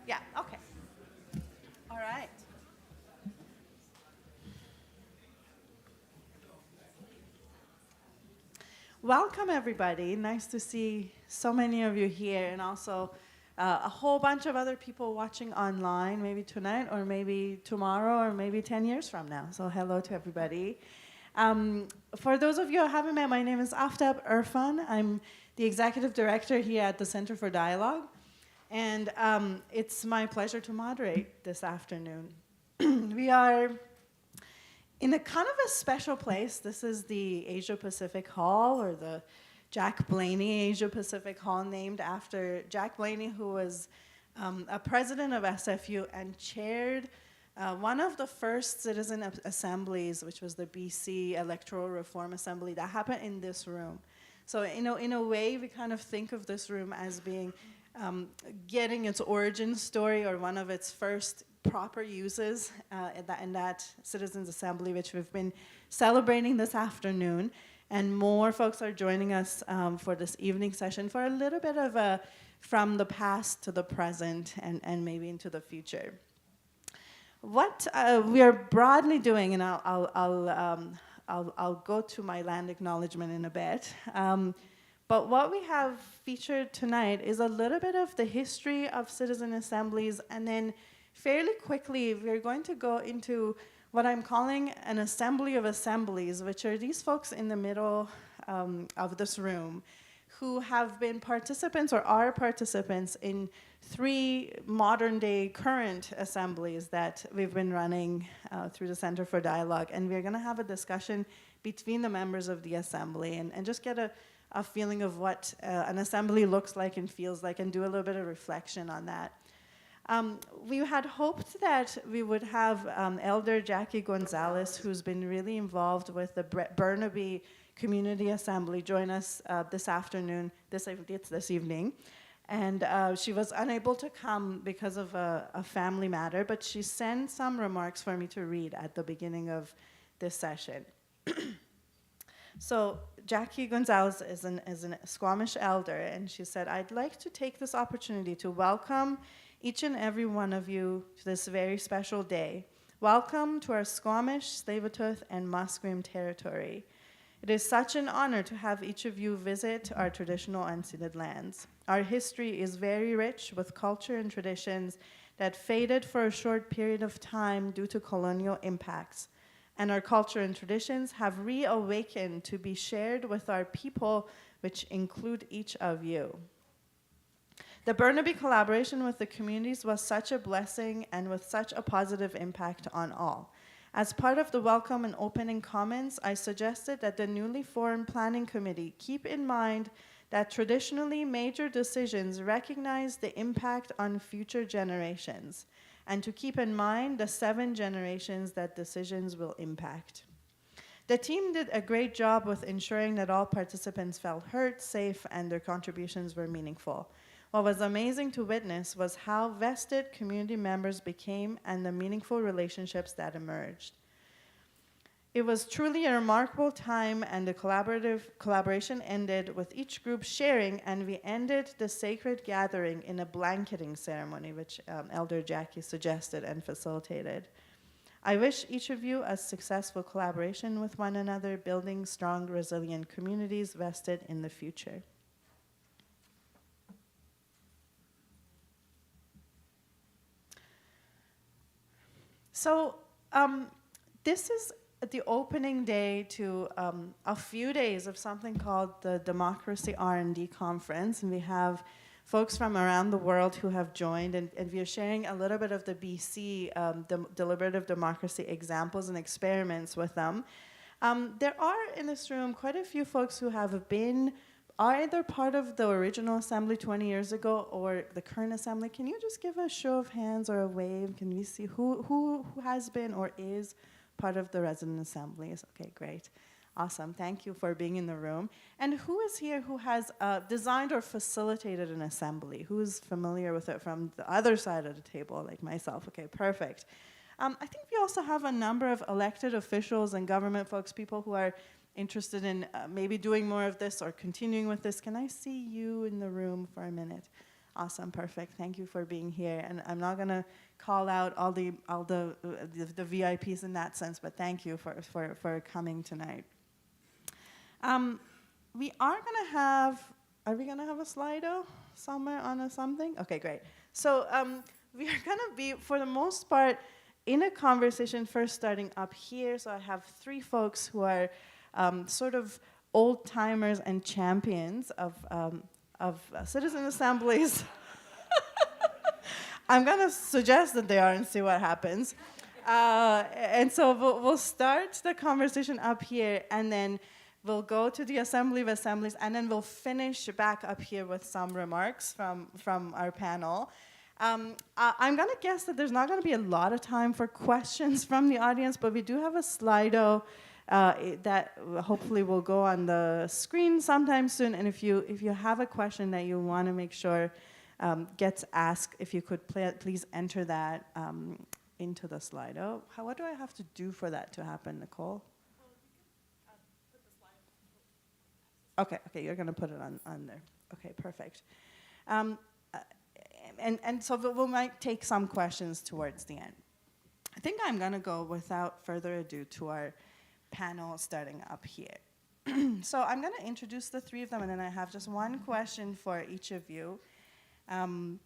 Yeah, okay. All right. Welcome, everybody. Nice to see so many of you here, and also a whole bunch of other people watching online, maybe tonight, or maybe tomorrow, or maybe 10 years from now. So hello to everybody. For those of you who haven't met, my name is Aftab Irfan. I'm the executive director here at the Center for Dialogue, and it's my pleasure to moderate this afternoon. We are in a kind of a special place. This is the Asia Pacific Hall, or the Jack Blaney Asia Pacific Hall, named after Jack Blaney, who was a president of SFU and chaired one of the first citizen assemblies, which was the BC Electoral Reform Assembly, that happened in this room. So in a way, we kind of think of this room as being getting its origin story, or one of its first proper uses in that Citizens Assembly, which we've been celebrating this afternoon. And more folks are joining us for this evening session for a little bit of a from the past to the present and maybe into the future. What we are broadly doing, and I'll go to my land acknowledgement in a bit, but what we have featured tonight is a little bit of the history of citizen assemblies, and then fairly quickly we're going to go into what I'm calling an assembly of assemblies, which are these folks in the middle of this room who have been participants or are participants in 3 modern-day current assemblies that we've been running through the Center for Dialogue. And we're going to have a discussion between the members of the assembly and just get a feeling of what an assembly looks like and feels like, and do a little bit of reflection on that. We had hoped that we would have Elder Jackie Gonzalez, who's been really involved with the Burnaby Community Assembly, join us this afternoon, this evening. And she was unable to come because of a family matter, but she sent some remarks for me to read at the beginning of this session. So Jackie Gonzalez is a Squamish elder, and she said, "I'd like to take this opportunity to welcome each and every one of you to this very special day. Welcome to our Squamish, Tsleil-Waututh, and Musqueam territory. It is such an honor to have each of you visit our traditional unceded lands. Our history is very rich with culture and traditions that faded for a short period of time due to colonial impacts. And our culture and traditions have reawakened to be shared with our people, which include each of you. The Burnaby collaboration with the communities was such a blessing and with such a positive impact on all. As part of the welcome and opening comments, I suggested that the newly formed planning committee keep in mind that traditionally major decisions recognize the impact on future generations, and to keep in mind the 7 generations that decisions will impact. The team did a great job with ensuring that all participants felt heard, safe, and their contributions were meaningful. What was amazing to witness was how vested community members became and the meaningful relationships that emerged. It was truly a remarkable time, and the collaboration ended with each group sharing, and we ended the sacred gathering in a blanketing ceremony, which Elder Jackie suggested and facilitated. I wish each of you a successful collaboration with one another, building strong, resilient communities vested in the future." So this is the opening day to a few days of something called the Democracy R&D Conference, and we have folks from around the world who have joined, and we are sharing a little bit of the BC deliberative democracy examples and experiments with them. There are in this room quite a few folks who have been either part of the original assembly 20 years ago or the current assembly. Can you just give a show of hands or a wave? Can we see who has been or is part of the resident assemblies? Okay, great. Awesome. Thank you for being in the room. And who is here who has designed or facilitated an assembly? Who is familiar with it from the other side of the table, like myself? Okay, perfect. I think we also have a number of elected officials and government folks, people who are interested in maybe doing more of this or continuing with this. Can I see you in the room for a minute? Awesome, perfect. Thank you for being here. And I'm not gonna call out all the VIPs in that sense, but thank you for coming tonight. We are gonna have. Are we gonna have a Slido somewhere on something? Okay, great. So we are gonna be, for the most part, in a conversation first starting up here. So I have three folks who are sort of old timers and champions of Citizen Assemblies. I'm gonna suggest that they are and see what happens. And so we'll start the conversation up here, and then we'll go to the Assembly of Assemblies, and then we'll finish back up here with some remarks from our panel. I'm going to guess that there's not going to be a lot of time for questions from the audience, but we do have a Slido that hopefully will go on the screen sometime soon. And if you have a question that you want to make sure gets asked, if you could please enter that into the Slido. What do I have to do for that to happen, Nicole? Okay, you're going to put it on there. Okay, perfect. And so we might take some questions towards the end. I think I'm going to go without further ado to our panel starting up here. So I'm going to introduce the three of them, and then I have just one question for each of you. And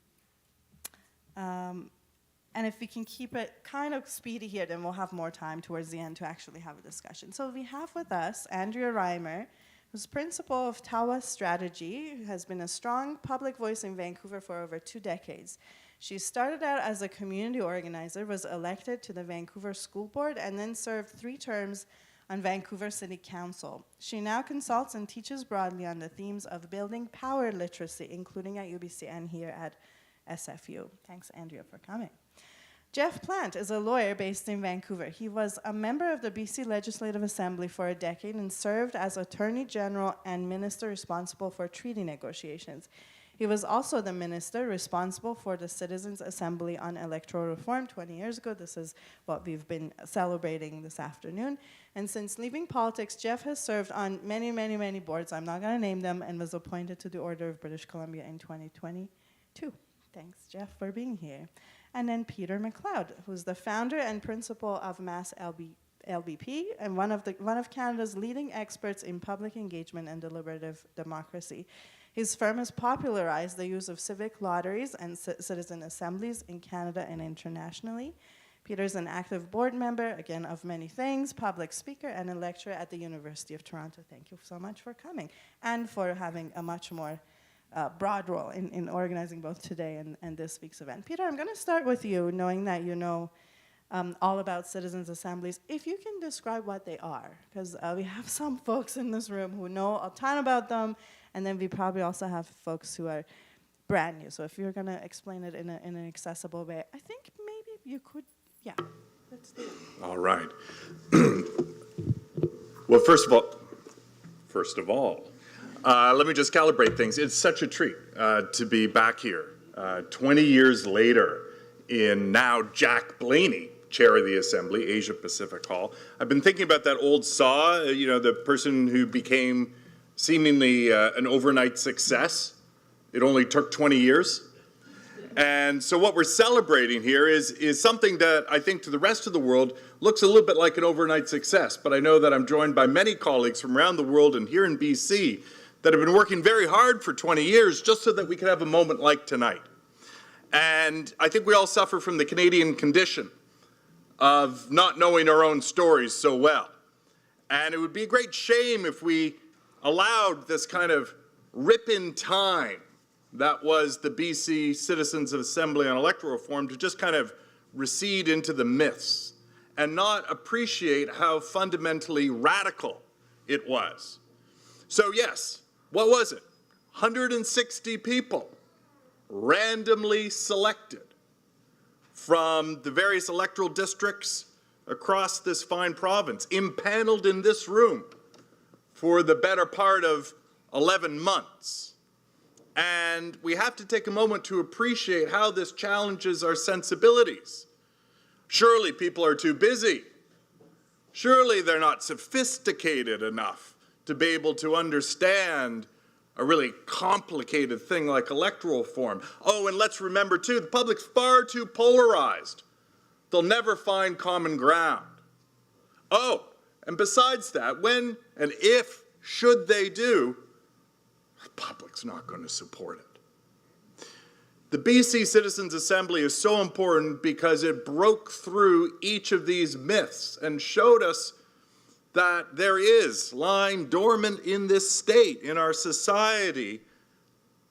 if we can keep it kind of speedy here, then we'll have more time towards the end to actually have a discussion. So we have with us Andrea Reimer, who's principal of Tawa Strategy, who has been a strong public voice in Vancouver for over 2 decades. She started out as a community organizer, was elected to the Vancouver School Board, and then served 3 terms on Vancouver City Council. She now consults and teaches broadly on the themes of building power literacy, including at UBC and here at SFU. Thanks, Andrea, for coming. Geoff Plant is a lawyer based in Vancouver. He was a member of the BC Legislative Assembly for a decade and served as Attorney General and Minister responsible for treaty negotiations. He was also the minister responsible for the Citizens Assembly on Electoral Reform 20 years ago. This is what we've been celebrating this afternoon. And since leaving politics, Geoff has served on many, many, many boards. I'm not going to name them, and was appointed to the Order of British Columbia in 2022. Thanks, Geoff, for being here. And then Peter MacLeod, who's the founder and principal of Mass LBP and one of Canada's leading experts in public engagement and deliberative democracy. His firm has popularized the use of civic lotteries and citizen assemblies in Canada and internationally. Peter's an active board member, again, of many things, public speaker, and a lecturer at the University of Toronto. Thank you so much for coming and for having a much more broad role in organizing both today and this week's event. Peter, I'm going to start with you, knowing that you know all about citizens' assemblies. If you can describe what they are, because we have some folks in this room who know a ton about them, and then we probably also have folks who are brand new. So if you're going to explain it in an accessible way, I think maybe you could, yeah. Let's do it. All right. Well, first of all, let me just calibrate things. It's such a treat to be back here 20 years later in now Jack Blaney, chair of the Assembly, Asia Pacific Hall. I've been thinking about that old saw, the person who became seemingly an overnight success. It only took 20 years. And so what we're celebrating here is something that I think to the rest of the world looks a little bit like an overnight success. But I know that I'm joined by many colleagues from around the world and here in BC that have been working very hard for 20 years just so that we could have a moment like tonight. And I think we all suffer from the Canadian condition of not knowing our own stories so well. And it would be a great shame if we allowed this kind of rip in time that was the BC Citizens Assembly on Electoral Reform to just kind of recede into the myths and not appreciate how fundamentally radical it was. So yes, what was it? 160 people randomly selected from the various electoral districts across this fine province, impaneled in this room for the better part of 11 months. And we have to take a moment to appreciate how this challenges our sensibilities. Surely people are too busy. Surely they're not sophisticated enough to be able to understand a really complicated thing like electoral reform. Oh, and let's remember too, the public's far too polarized. They'll never find common ground. Oh, and besides that, when and if, should they do, the public's not going to support it. The BC Citizens Assembly is so important because it broke through each of these myths and showed us that there is lying dormant in this state, in our society,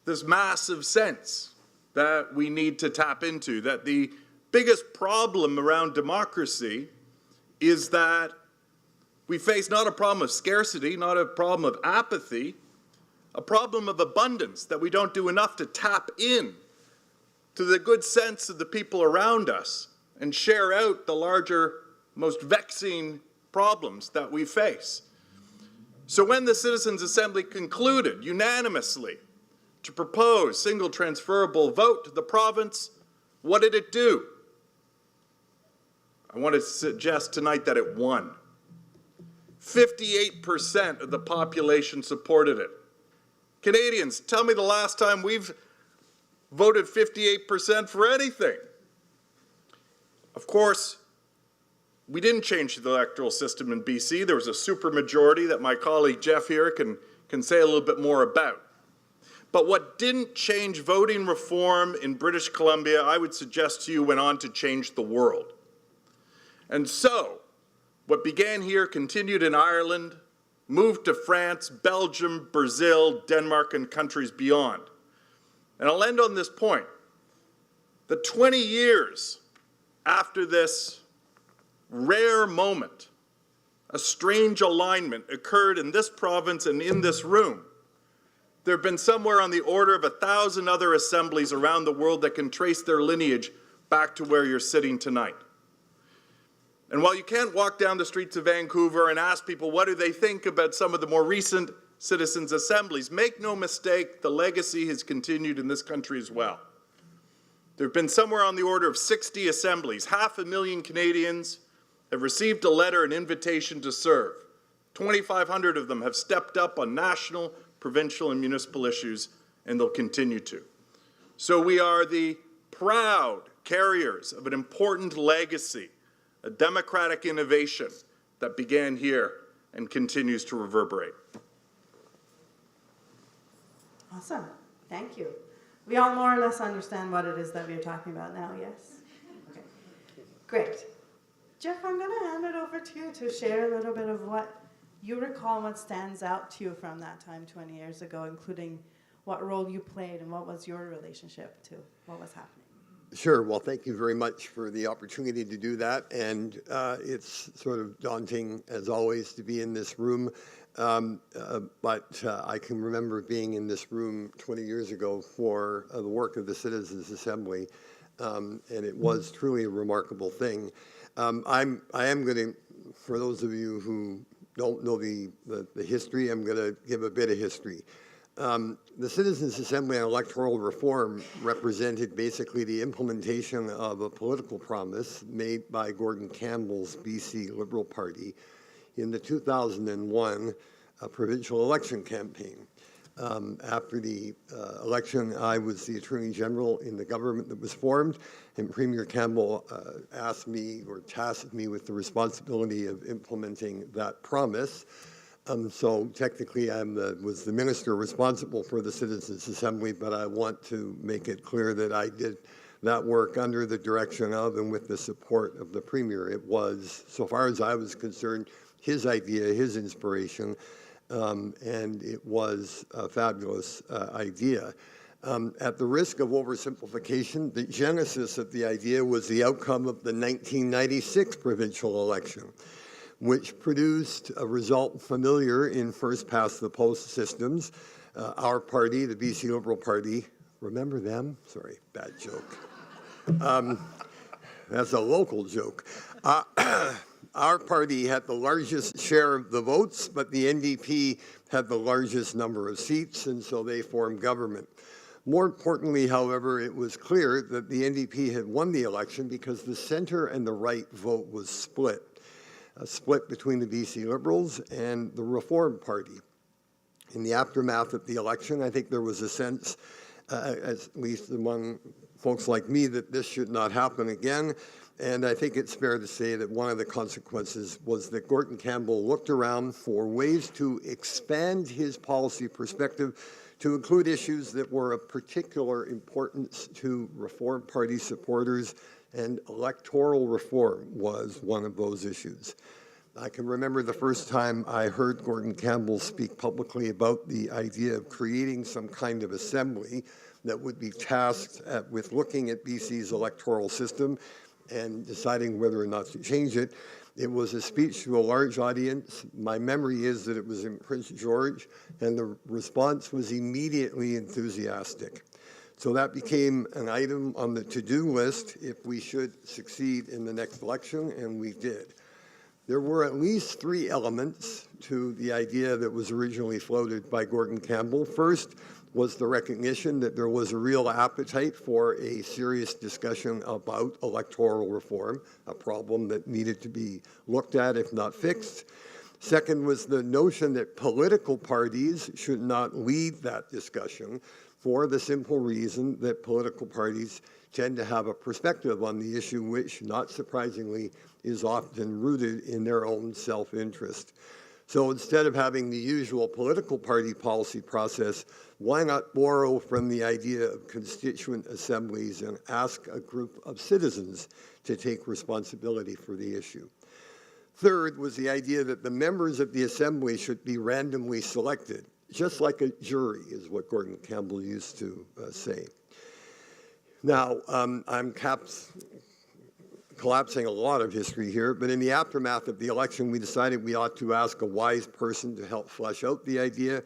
this massive sense that we need to tap into, that the biggest problem around democracy is that we face not a problem of scarcity, not a problem of apathy, a problem of abundance, that we don't do enough to tap in to the good sense of the people around us and share out the larger, most vexing problems that we face. So when the Citizens Assembly concluded unanimously to propose single transferable vote to the province, what did it do? I want to suggest tonight that it won. 58% of the population supported it. Canadians, tell me the last time we've voted 58% for anything. Of course, we didn't change the electoral system in BC. There was a supermajority that my colleague Geoff here can say a little bit more about. But what didn't change voting reform in British Columbia, I would suggest to you, went on to change the world. And so, what began here continued in Ireland, moved to France, Belgium, Brazil, Denmark, and countries beyond. And I'll end on this point. The 20 years after this rare moment, a strange alignment occurred in this province and in this room. There have been somewhere on the order of 1,000 other assemblies around the world that can trace their lineage back to where you're sitting tonight. And while you can't walk down the streets of Vancouver and ask people what do they think about some of the more recent citizens' assemblies, make no mistake, the legacy has continued in this country as well. There have been somewhere on the order of 60 assemblies. 500,000 Canadians have received a letter, an invitation to serve. 2,500 of them have stepped up on national, provincial, and municipal issues, and they'll continue to. So we are the proud carriers of an important legacy, a democratic innovation that began here and continues to reverberate. Awesome. Thank you. We all more or less understand what it is that we're talking about now, yes? Okay. Great. Geoff, I'm going to hand it over to you to share a little bit of what you recall, what stands out to you from that time 20 years ago, including what role you played and what was your relationship to what was happening. Sure. Well, thank you very much for the opportunity to do that. And it's sort of daunting, as always, to be in this room. But I can remember being in this room 20 years ago for the work of the Citizens Assembly, and it was truly a remarkable thing. I am going to, for those of you who don't know the history, I'm going to give a bit of history. The Citizens Assembly on Electoral Reform represented basically the implementation of a political promise made by Gordon Campbell's BC Liberal Party in the 2001 provincial election campaign. After the election, I was the Attorney General in the government that was formed, and Premier Campbell asked me or tasked me with the responsibility of implementing that promise. So technically, I was the minister responsible for the Citizens Assembly, but I want to make it clear that I did that work under the direction of and with the support of the Premier. It was, so far as I was concerned, his idea, his inspiration, and it was a fabulous idea. At the risk of oversimplification, the genesis of the idea was the outcome of the 1996 provincial election, which produced a result familiar in first-past-the-post systems. Our party, the BC Liberal Party, remember them? Sorry, bad joke. That's a local joke. Our party had the largest share of the votes, but the NDP had the largest number of seats, and so they formed government. More importantly, however, it was clear that the NDP had won the election because the center and the right vote was split, a split between the BC Liberals and the Reform Party. In the aftermath of the election, I think there was a sense, at least among folks like me, that this should not happen again. And I think it's fair to say that one of the consequences was that Gordon Campbell looked around for ways to expand his policy perspective to include issues that were of particular importance to Reform Party supporters, and electoral reform was one of those issues. I can remember the first time I heard Gordon Campbell speak publicly about the idea of creating some kind of assembly that would be tasked with looking at BC's electoral system and deciding whether or not to change it. It was a speech to a large audience. My memory is that it was in Prince George, and the response was immediately enthusiastic. So that became an item on the to-do list if we should succeed in the next election, and we did. There were at least 3 elements to the idea that was originally floated by Gordon Campbell. First was the recognition that there was a real appetite for a serious discussion about electoral reform, a problem that needed to be looked at, if not fixed. Second was the notion that political parties should not lead that discussion, for the simple reason that political parties tend to have a perspective on the issue which, not surprisingly, is often rooted in their own self-interest. So instead of having the usual political party policy process, why not borrow from the idea of constituent assemblies and ask a group of citizens to take responsibility for the issue? Third was the idea that the members of the assembly should be randomly selected, just like a jury, is what Gordon Campbell used to say. Now, I'm collapsing a lot of history here, but in the aftermath of the election, we decided we ought to ask a wise person to help flesh out the idea.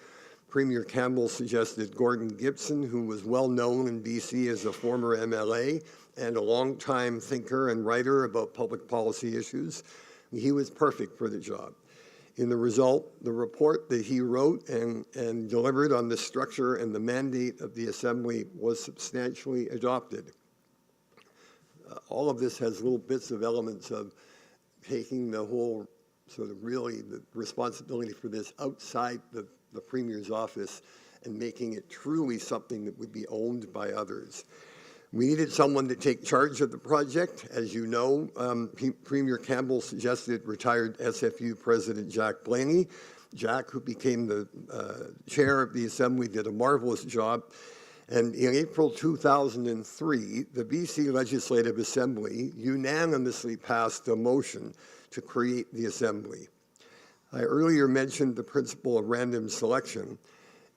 Premier Campbell suggested Gordon Gibson, who was well known in BC as a former MLA and a longtime thinker and writer about public policy issues. He was perfect for the job. In the result, the report that he wrote and delivered on the structure and the mandate of the Assembly was substantially adopted. All of this has little bits of elements of taking the whole sort of really the responsibility for this outside the Premier's office and making it truly something that would be owned by others. We needed someone to take charge of the project. As you know, Premier Campbell suggested retired SFU President Jack Blaney. Jack, who became the chair of the Assembly, did a marvelous job. And in April 2003, the BC Legislative Assembly unanimously passed a motion to create the Assembly. I earlier mentioned the principle of random selection.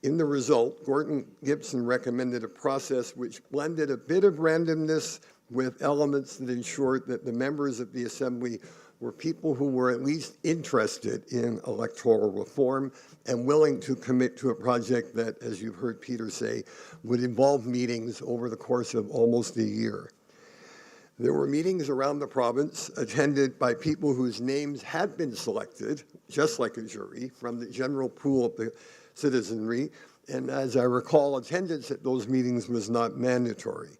In the result, Gordon Gibson recommended a process which blended a bit of randomness with elements that ensured that the members of the Assembly were people who were at least interested in electoral reform and willing to commit to a project that, as you've heard Peter say, would involve meetings over the course of almost a year. There were meetings around the province attended by people whose names had been selected, just like a jury, from the general pool of the citizenry. And as I recall, attendance at those meetings was not mandatory.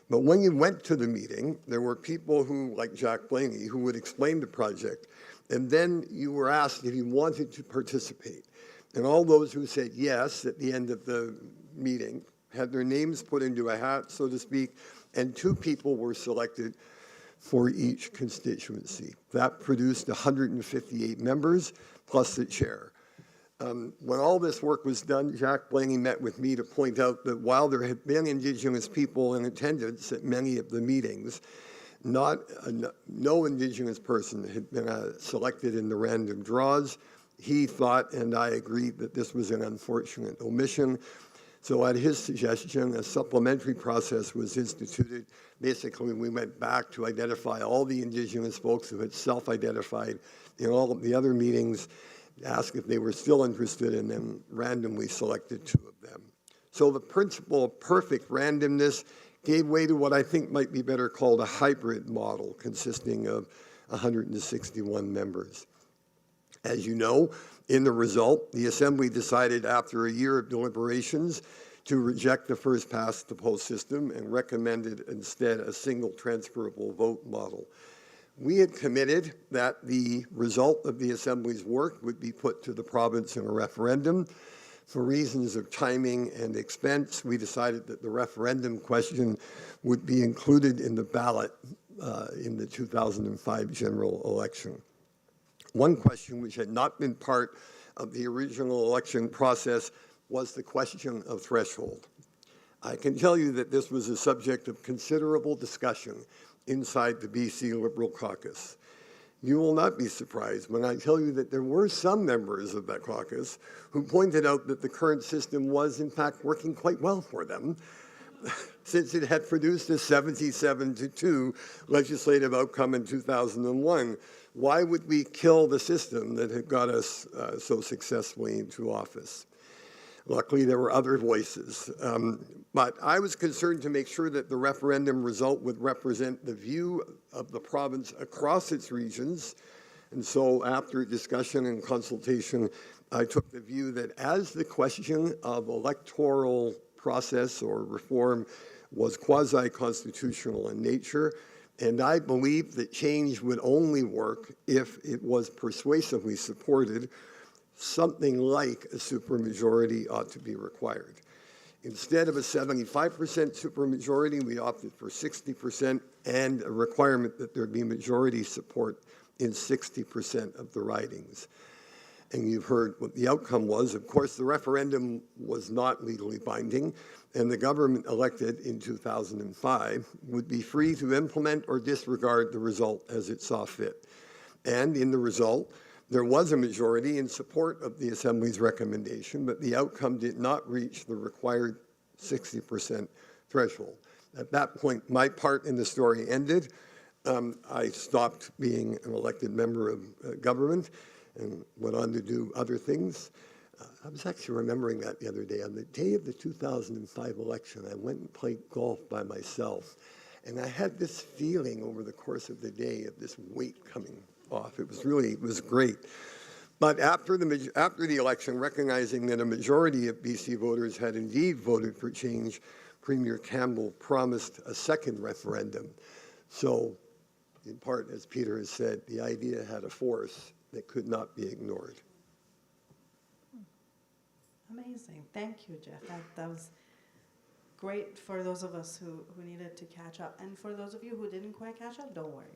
But when you went to the meeting, there were people who, like Jack Blaney, who would explain the project, and then you were asked if you wanted to participate. And all those who said yes at the end of the meeting had their names put into a hat, so to speak, and 2 people were selected for each constituency. That produced 158 members, plus the chair. When all this work was done, Jack Blaney met with me to point out that while there had been Indigenous people in attendance at many of the meetings, no Indigenous person had been selected in the random draws. He thought, and I agreed, that this was an unfortunate omission. So at his suggestion, a supplementary process was instituted. Basically, we went back to identify all the Indigenous folks who had self-identified in all of the other meetings, asked if they were still interested, and then randomly selected 2 of them. So the principle of perfect randomness gave way to what I think might be better called a hybrid model consisting of 161 members. As you know, in the result, the Assembly decided after a year of deliberations to reject the first past the post system and recommended instead a single transferable vote model. We had committed that the result of the Assembly's work would be put to the province in a referendum. For reasons of timing and expense, we decided that the referendum question would be included in the ballot in the 2005 general election. One question which had not been part of the original election process was the question of threshold. I can tell you that this was a subject of considerable discussion inside the BC Liberal caucus. You will not be surprised when I tell you that there were some members of that caucus who pointed out that the current system was in fact working quite well for them, since it had produced a 77-2 legislative outcome in 2001. Why would we kill the system that had got us so successfully into office? Luckily, there were other voices. But I was concerned to make sure that the referendum result would represent the view of the province across its regions. And so after discussion and consultation, I took the view that as the question of electoral process or reform was quasi-constitutional in nature, and I believed that change would only work if it was persuasively supported, something like a supermajority ought to be required. Instead of a 75% supermajority, we opted for 60% and a requirement that there be majority support in 60% of the ridings. And you've heard what the outcome was. Of course, the referendum was not legally binding, and the government elected in 2005 would be free to implement or disregard the result as it saw fit. And in the result, there was a majority in support of the Assembly's recommendation, but the outcome did not reach the required 60% threshold. At that point, my part in the story ended. I stopped being an elected member of government and went on to do other things. I was actually remembering that the other day. On the day of the 2005 election, I went and played golf by myself, and I had this feeling over the course of the day of this weight coming off. It was great. But after the election, recognizing that a majority of BC voters had indeed voted for change, Premier Campbell promised a second referendum. So, in part, as Peter has said, the idea had a force that could not be ignored. Amazing. Thank you, Geoff. That was great for those of us who needed to catch up. And for those of you who didn't quite catch up, don't worry.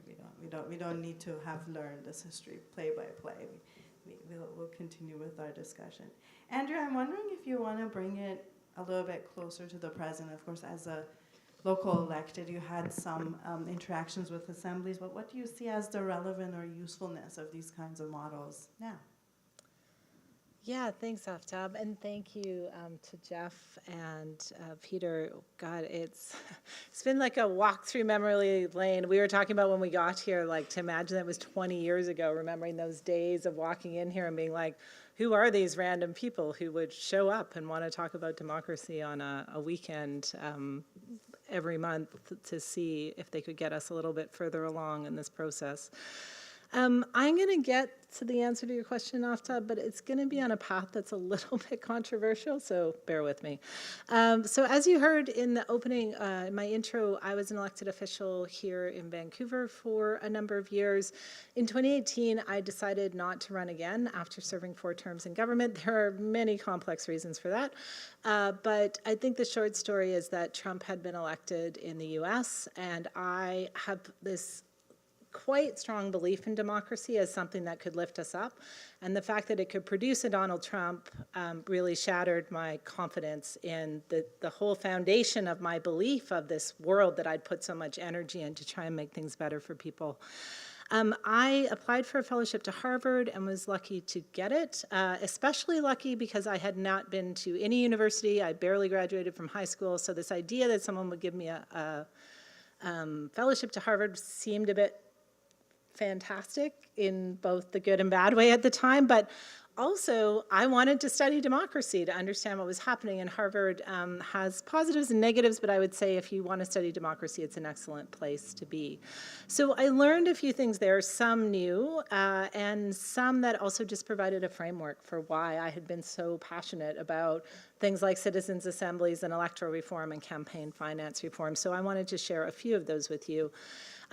We don't need to have learned this history play by play. We'll continue with our discussion. Andrea, I'm wondering if you want to bring it a little bit closer to the present. Of course, as a local elected, you had some interactions with assemblies, but what do you see as the relevant or usefulness of these kinds of models now? Yeah, thanks, Aftab, and thank you to Geoff and Peter. God, it's been like a walk through memory lane. We were talking about when we got here, like to imagine that was 20 years ago, remembering those days of walking in here and being like, who are these random people who would show up and want to talk about democracy on a weekend every month to see if they could get us a little bit further along in this process. I'm going to get to the answer to your question, Aftab, but it's going to be on a path that's a little bit controversial, so bear with me. So as you heard in the opening, in my intro, I was an elected official here in Vancouver for a number of years. In 2018, I decided not to run again after serving 4 terms in government. There are many complex reasons for that, but I think the short story is that Trump had been elected in the US, and I have this quite strong belief in democracy as something that could lift us up. And the fact that it could produce a Donald Trump really shattered my confidence in the whole foundation of my belief of this world that I'd put so much energy in to try and make things better for people. I applied for a fellowship to Harvard and was lucky to get it, especially lucky because I had not been to any university. I barely graduated from high school. So this idea that someone would give me a fellowship to Harvard seemed a bit fantastic in both the good and bad way at the time, but also I wanted to study democracy to understand what was happening, and Harvard has positives and negatives, but I would say if you want to study democracy, it's an excellent place to be. So I learned a few things there, some new, and some that also just provided a framework for why I had been so passionate about things like Citizens Assemblies and Electoral Reform and Campaign Finance Reform. So I wanted to share a few of those with you.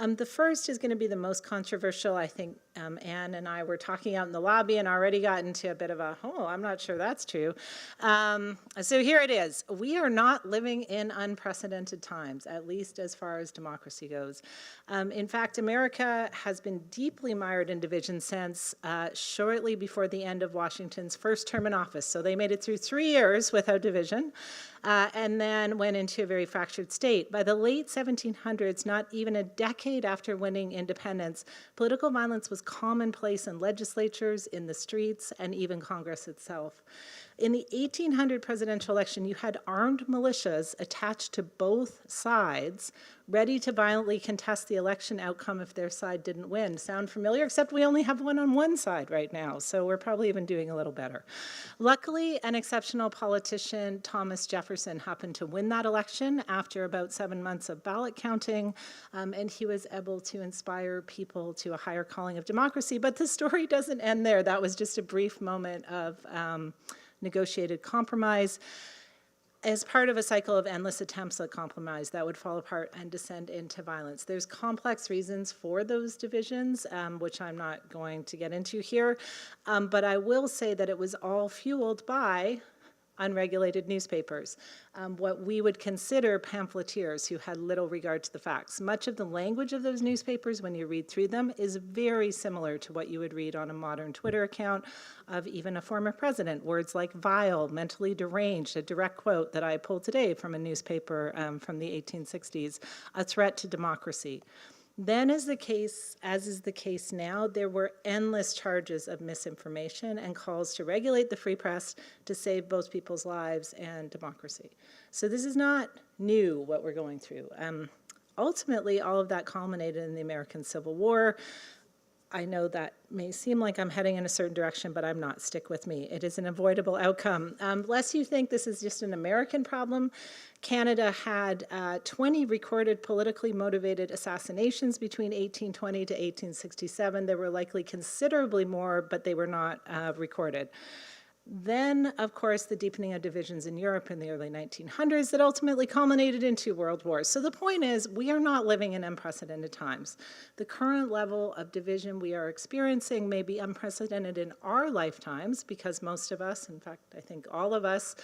The first is going to be the most controversial. I think Anne and I were talking out in the lobby and already got into a bit of a, oh, I'm not sure that's true. So here it is. We are not living in unprecedented times, at least as far as democracy goes. In fact, America has been deeply mired in division since shortly before the end of Washington's first term in office. So they made it through 3 years without division. And then went into a very fractured state. By the late 1700s, not even a decade after winning independence, political violence was commonplace in legislatures, in the streets, and even Congress itself. In the 1800 presidential election, you had armed militias attached to both sides, ready to violently contest the election outcome if their side didn't win. Sound familiar? Except we only have one on one side right now, so we're probably even doing a little better. Luckily, an exceptional politician, Thomas Jefferson, happened to win that election after about 7 months of ballot counting, and he was able to inspire people to a higher calling of democracy. But the story doesn't end there. That was just a brief moment of negotiated compromise as part of a cycle of endless attempts at compromise that would fall apart and descend into violence. There's complex reasons for those divisions, which I'm not going to get into here, but I will say that it was all fueled by unregulated newspapers, what we would consider pamphleteers who had little regard to the facts. Much of the language of those newspapers, when you read through them, is very similar to what you would read on a modern Twitter account of even a former president. Words like vile, mentally deranged, a direct quote that I pulled today from a newspaper from the 1860s, a threat to democracy. Then, as is the case now, there were endless charges of misinformation and calls to regulate the free press to save both people's lives and democracy. So this is not new, what we're going through. Ultimately, all of that culminated in the American Civil War. I know that may seem like I'm heading in a certain direction, but I'm not. Stick with me. It is an avoidable outcome. Lest you think this is just an American problem, Canada had 20 recorded politically motivated assassinations between 1820 to 1867. There were likely considerably more, but they were not recorded. Then, of course, the deepening of divisions in Europe in the early 1900s that ultimately culminated in 2 world wars. So the point is, we are not living in unprecedented times. The current level of division we are experiencing may be unprecedented in our lifetimes because most of us, in fact, I think all of us,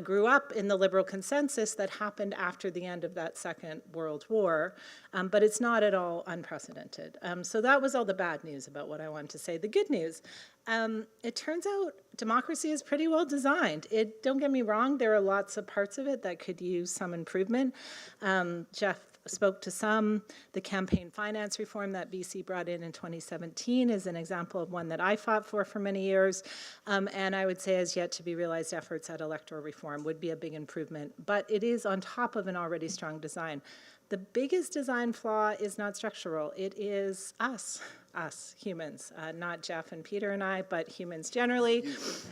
grew up in the liberal consensus that happened after the end of that Second World War, but it's not at all unprecedented. So that was all the bad news about what I wanted to say. The good news, it turns out democracy is pretty well designed. Don't get me wrong, there are lots of parts of it that could use some improvement. Geoff spoke to some. The campaign finance reform that BC brought in 2017 is an example of one that I fought for many years, and I would say as yet to be realized efforts at electoral reform would be a big improvement, but it is on top of an already strong design. The biggest design flaw is not structural. It is us humans, not Geoff and Peter and I, but humans generally,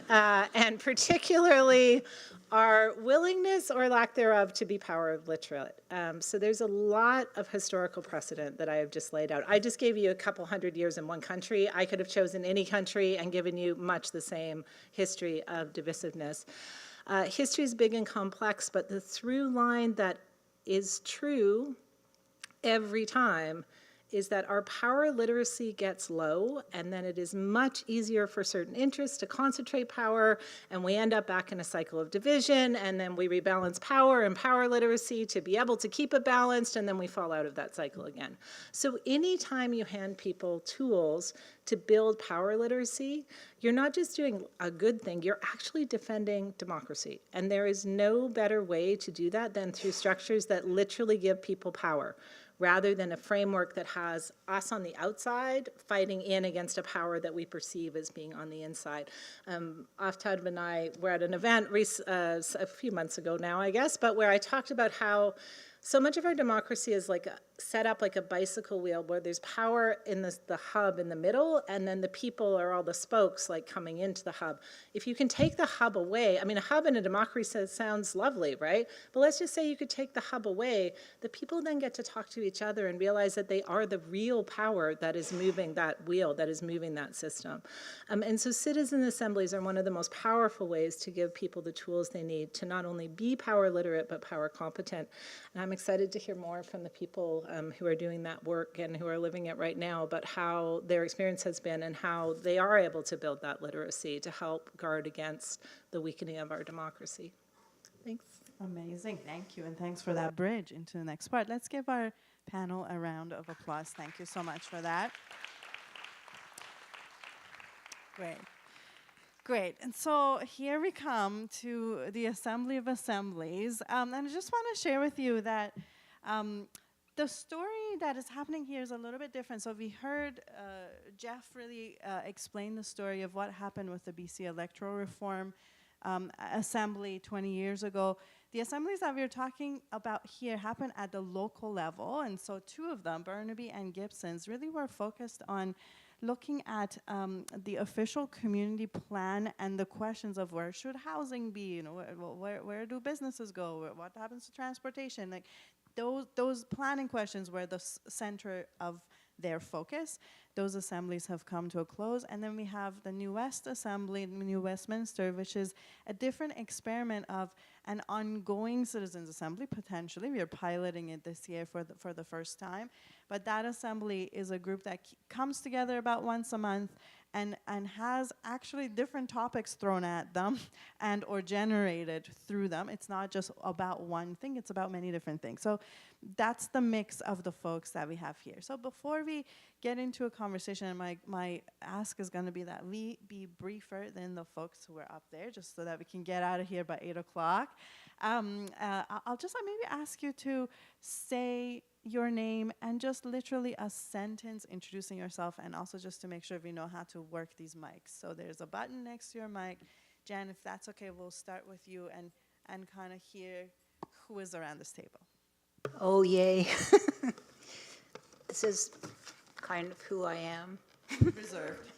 and particularly our willingness or lack thereof to be power literate. So there's a lot of historical precedent that I have just laid out. I just gave you a couple hundred years in one country. I could have chosen any country and given you much the same history of divisiveness. History is big and complex, but the through line that is true every time is that our power literacy gets low, and then it is much easier for certain interests to concentrate power, and we end up back in a cycle of division, and then we rebalance power and power literacy to be able to keep it balanced, and then we fall out of that cycle again. So anytime you hand people tools to build power literacy, you're not just doing a good thing, you're actually defending democracy. And there is no better way to do that than through structures that literally give people power, rather than a framework that has us on the outside fighting in against a power that we perceive as being on the inside. Aftad and I were at an event a few months ago now, I guess, but where I talked about how so much of our democracy is like set up like a bicycle wheel where there's power in the hub in the middle, and then the people are all the spokes like coming into the hub. If you can take the hub away, I mean, a hub in a democracy sounds lovely, right? But let's just say you could take the hub away, the people then get to talk to each other and realize that they are the real power that is moving that wheel, that is moving that system. And so citizen assemblies are one of the most powerful ways to give people the tools they need to not only be power literate, but power competent. And I'm excited to hear more from the people who are doing that work and who are living it right now, but how their experience has been and how they are able to build that literacy to help guard against the weakening of our democracy. Thanks. Amazing, thank you, and thanks for that bridge into the next part. Let's give our panel a round of applause. Thank you so much for that. Great. Great, and so here we come to the Assembly of Assemblies, and I just want to share with you that the story that is happening here is a little bit different. So we heard Geoff really explain the story of what happened with the BC Electoral Reform Assembly 20 years ago. The assemblies that we're talking about here happen at the local level, and so two of them, Burnaby and Gibson's, really were focused on looking at the official community plan and the questions of where should housing be, you know, where do businesses go, what happens to transportation, like those planning questions were the center of their focus. Those assemblies have come to a close, and then we have the New West Assembly, New Westminster, which is a different experiment of an ongoing citizens assembly, potentially. We are piloting it this year for the first time, but that assembly is a group that comes together about once a month and has actually different topics thrown at them and or generated through them. It's not just about one thing, it's about many different things. So that's the mix of the folks that we have here. So before we get into a conversation, and my ask is gonna be that we be briefer than the folks who are up there, just so that we can get out of here by 8 o'clock. I'll just maybe ask you to say your name and just literally a sentence introducing yourself, and also just to make sure we know how to work these mics. So there's a button next to your mic. Jen, if that's okay, we'll start with you and kind of hear who is around this table. Oh, yay. This is kind of who I am. Reserved.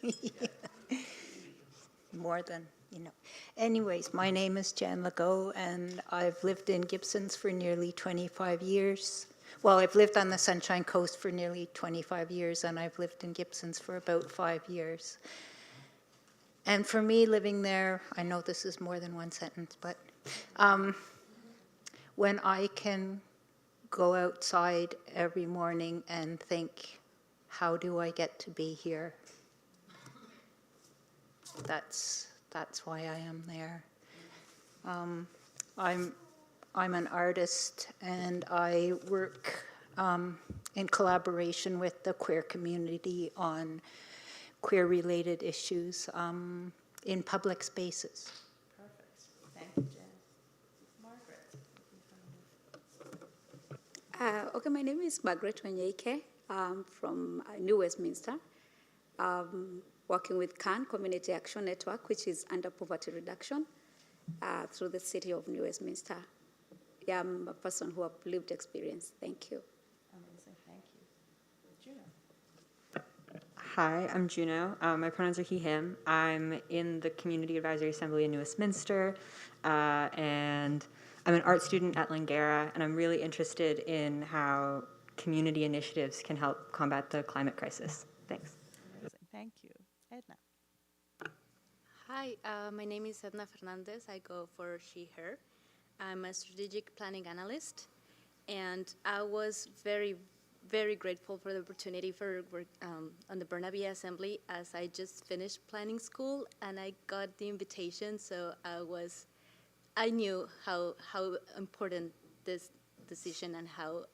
More than, you know. Anyways, my name is Jan Legault, and I've lived in Gibsons for nearly 25 years. Well, I've lived on the Sunshine Coast for nearly 25 years, and I've lived in Gibsons for about 5 years. And for me, living there, I know this is more than one sentence, but when I can go outside every morning and think, how do I get to be here? That's why I am there. I'm an artist, and I work in collaboration with the queer community on queer-related issues in public spaces. Perfect. Thank you, Jen. Margaret. Okay, my name is Margaret Wanyeike. I'm from New Westminster, working with CAN, Community Action Network, which is under poverty reduction through the city of New Westminster. Yeah, I'm a person who have lived experience. Thank you. Amazing, thank you. Juno. Hi, I'm Juno. My pronouns are he, him. I'm in the Community Advisory Assembly in New Westminster, and I'm an art student at Langara, and I'm really interested in how community initiatives can help combat the climate crisis. Thanks. Amazing, thank you. Edna. Hi, my name is Edna Fernandez. I go for she, her. I'm a strategic planning analyst, and I was very, very grateful for the opportunity for work on the Burnaby Assembly, as I just finished planning school and I got the invitation, so I knew how important this decision and how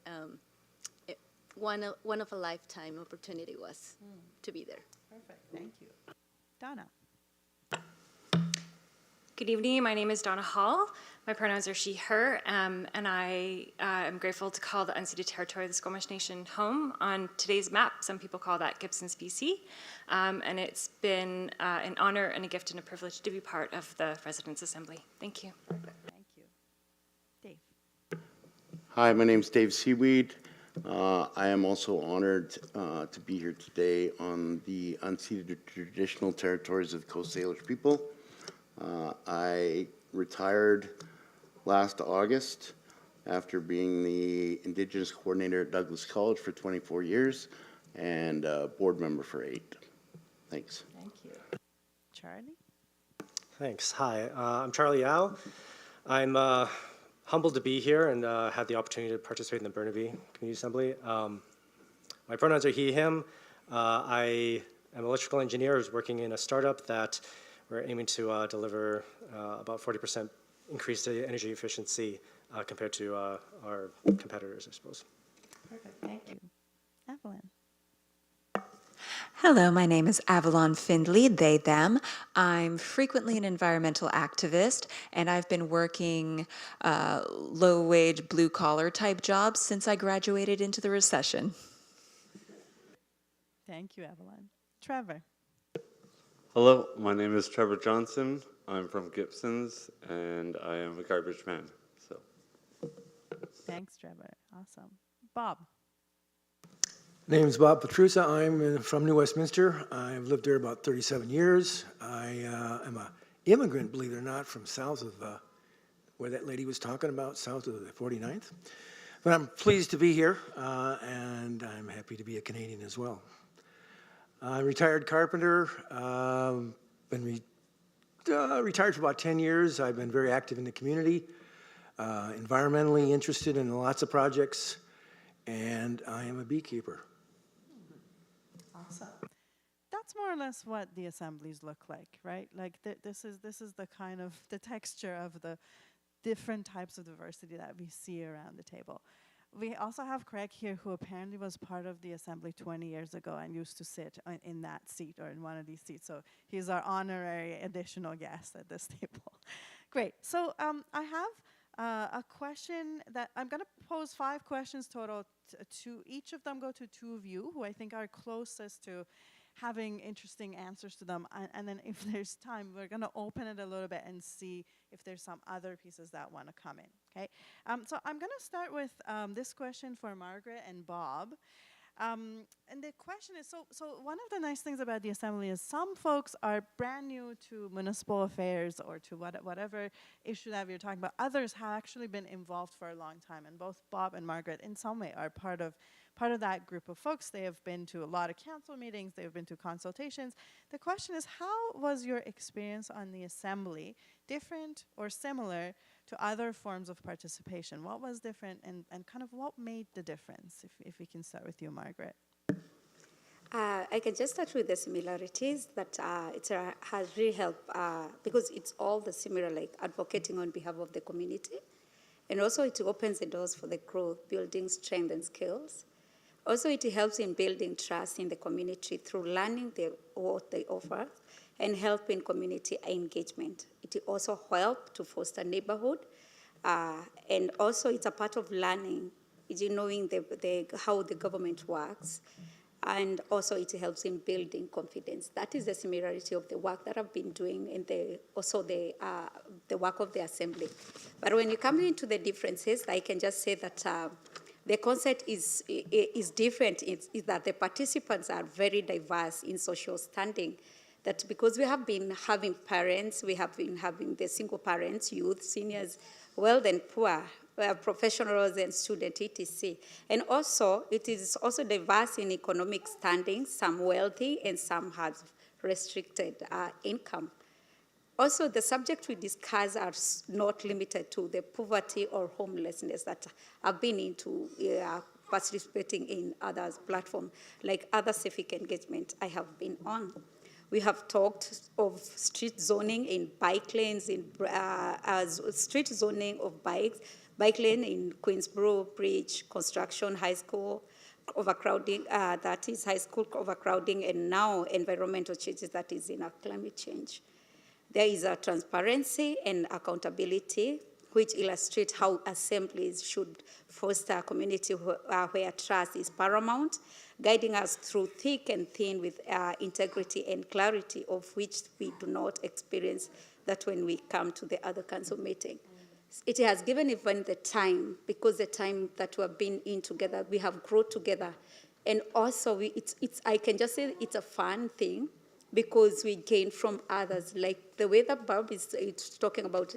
one of a lifetime opportunity was to be there. Perfect, thank you. Donna. Good evening, my name is Donna Hall. My pronouns are she, her, and I am grateful to call the unceded territory of the Squamish Nation home on today's map. Some people call that Gibsons, BC, and it's been an honor and a gift and a privilege to be part of the Residents' Assembly. Thank you. Perfect, thank you. Dave. Hi, my name's Dave Seaweed. I am also honored to be here today on the unceded traditional territories of the Coast Salish people. I retired last August after being the Indigenous Coordinator at Douglas College for 24 years and board member for 8. Thanks. Thank you. Charlie? Thanks. Hi, I'm Charlie Yao. I'm humbled to be here and had the opportunity to participate in the Burnaby Community Assembly. My pronouns are he, him. I am an electrical engineer who's working in a startup that we're aiming to deliver about 40% increase to energy efficiency compared to our competitors, I suppose. Perfect. Thank you. Evelyn? Hello, my name is Avalon Findley, they, them. I'm frequently an environmental activist, and I've been working low-wage, blue-collar type jobs since I graduated into the recession. Thank you, Evelyn. Trevor? Hello, my name is Trevor Johnson. I'm from Gibsons, and I am a garbage man. So, Thanks, Trevor. Awesome. Bob? My name is Bob Petrusa. I'm from New Westminster. I've lived there about 37 years. I am an immigrant, believe it or not, from south of where that lady was talking about, south of the 49th. But I'm pleased to be here, and I'm happy to be a Canadian as well. I'm a retired carpenter. Been retired for about 10 years. I've been very active in the community, environmentally interested in lots of projects, and I am a beekeeper. Awesome. That's more or less what the assemblies look like, right? Like this is the kind of the texture of the different types of diversity that we see around the table. We also have Craig here, who apparently was part of the assembly 20 years ago and used to sit in that seat or in one of these seats. So he's our honorary additional guest at this table. Great. So I have a question that I'm going to pose 5 questions total. To each of them go to 2 of you, who I think are closest to having interesting answers to them. And then if there's time, we're going to open it a little bit and see if there's some other pieces that want to come in. Okay. So I'm going to start with this question for Margaret and Bob. And the question is, so one of the nice things about the assembly is some folks are brand new to municipal affairs or to whatever issue that we're talking about. Others have actually been involved for a long time, and both Bob and Margaret in some way are part of that group of folks. They have been to a lot of council meetings, they've been to consultations. The question is, how was your experience on the assembly different or similar to other forms of participation? What was different and kind of what made the difference? If we can start with you, Margaret. I can just start with the similarities that it has really helped because it's all the similar, like advocating on behalf of the community. And also it opens the doors for the growth, building strength and skills. Also it helps in building trust in the community through learning what they offer and help in community engagement. It also helps to foster neighborhood. And also it's a part of learning, knowing how the government works. And also it helps in building confidence. That is the similarity of the work that I've been doing and also the work of the assembly. But when you come into the differences, I can just say that the concept is different. Is that the participants are very diverse in social standing. That because we have been having parents, we have been having the single parents, youth, seniors, wealth and poor, professionals and students, etc. And also, it is also diverse in economic standing, some wealthy and some have restricted income. Also, the subjects we discuss are not limited to the poverty or homelessness that I've been into participating in other platforms, like other civic engagement I have been on. We have talked of street zoning in bike lanes, street zoning of bike lane in Queensborough Bridge, construction, high school overcrowding, that is high school overcrowding, and now environmental changes, that is in our climate change. There is a transparency and accountability, which illustrates how assemblies should foster a community where trust is paramount, guiding us through thick and thin with integrity and clarity, of which we do not experience that when we come to the other council meeting. it has given even the time, because the time that we have been in together, we have grown together. And also, I can just say it's a fun thing, because we gain from others. Like the way that Bob is talking about,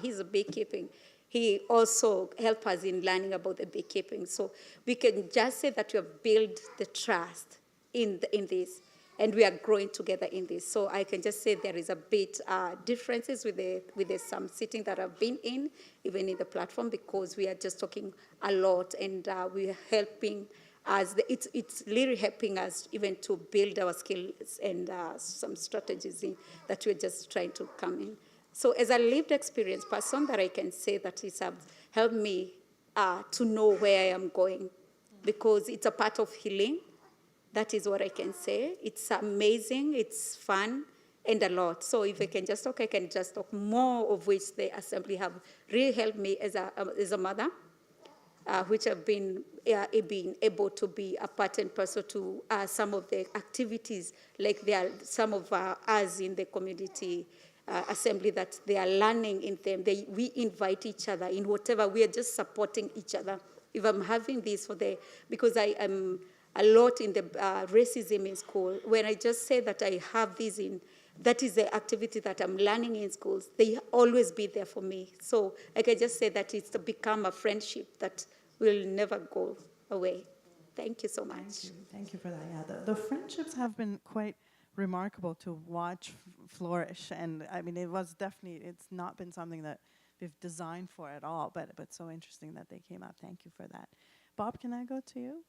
he's a beekeeping. He also helped us in learning about the beekeeping. So we can just say that we have built the trust in this, and we are growing together in this. So I can just say there is a bit differences with the some sitting that I've been in, even in the platform, because we are just talking a lot, and we are helping us. It's really helping us even to build our skills and some strategies that we're just trying to come in. So as a lived experience person, that I can say that it's helped me to know where I am going, because it's a part of healing. That is what I can say. It's amazing, it's fun, and a lot. So if I can just talk, I can just talk more of which the assembly have really helped me as a mother, which have been being able to be a part and parcel to some of the activities, like there are some of us in the community assembly that they are learning in them. We invite each other in whatever, we are just supporting each other. If I'm having this because I am a lot in the racism in school, when I just say that I have this that is the activity that I'm learning in schools, they always be there for me. So I can just say that it's become a friendship that will never go away. Thank you so much. Thank you for that. Yeah, the friendships have been quite remarkable to watch flourish, and I mean, it's not been something that we've designed for at all, but so interesting that they came up. Thank you for that. Bob, can I go to you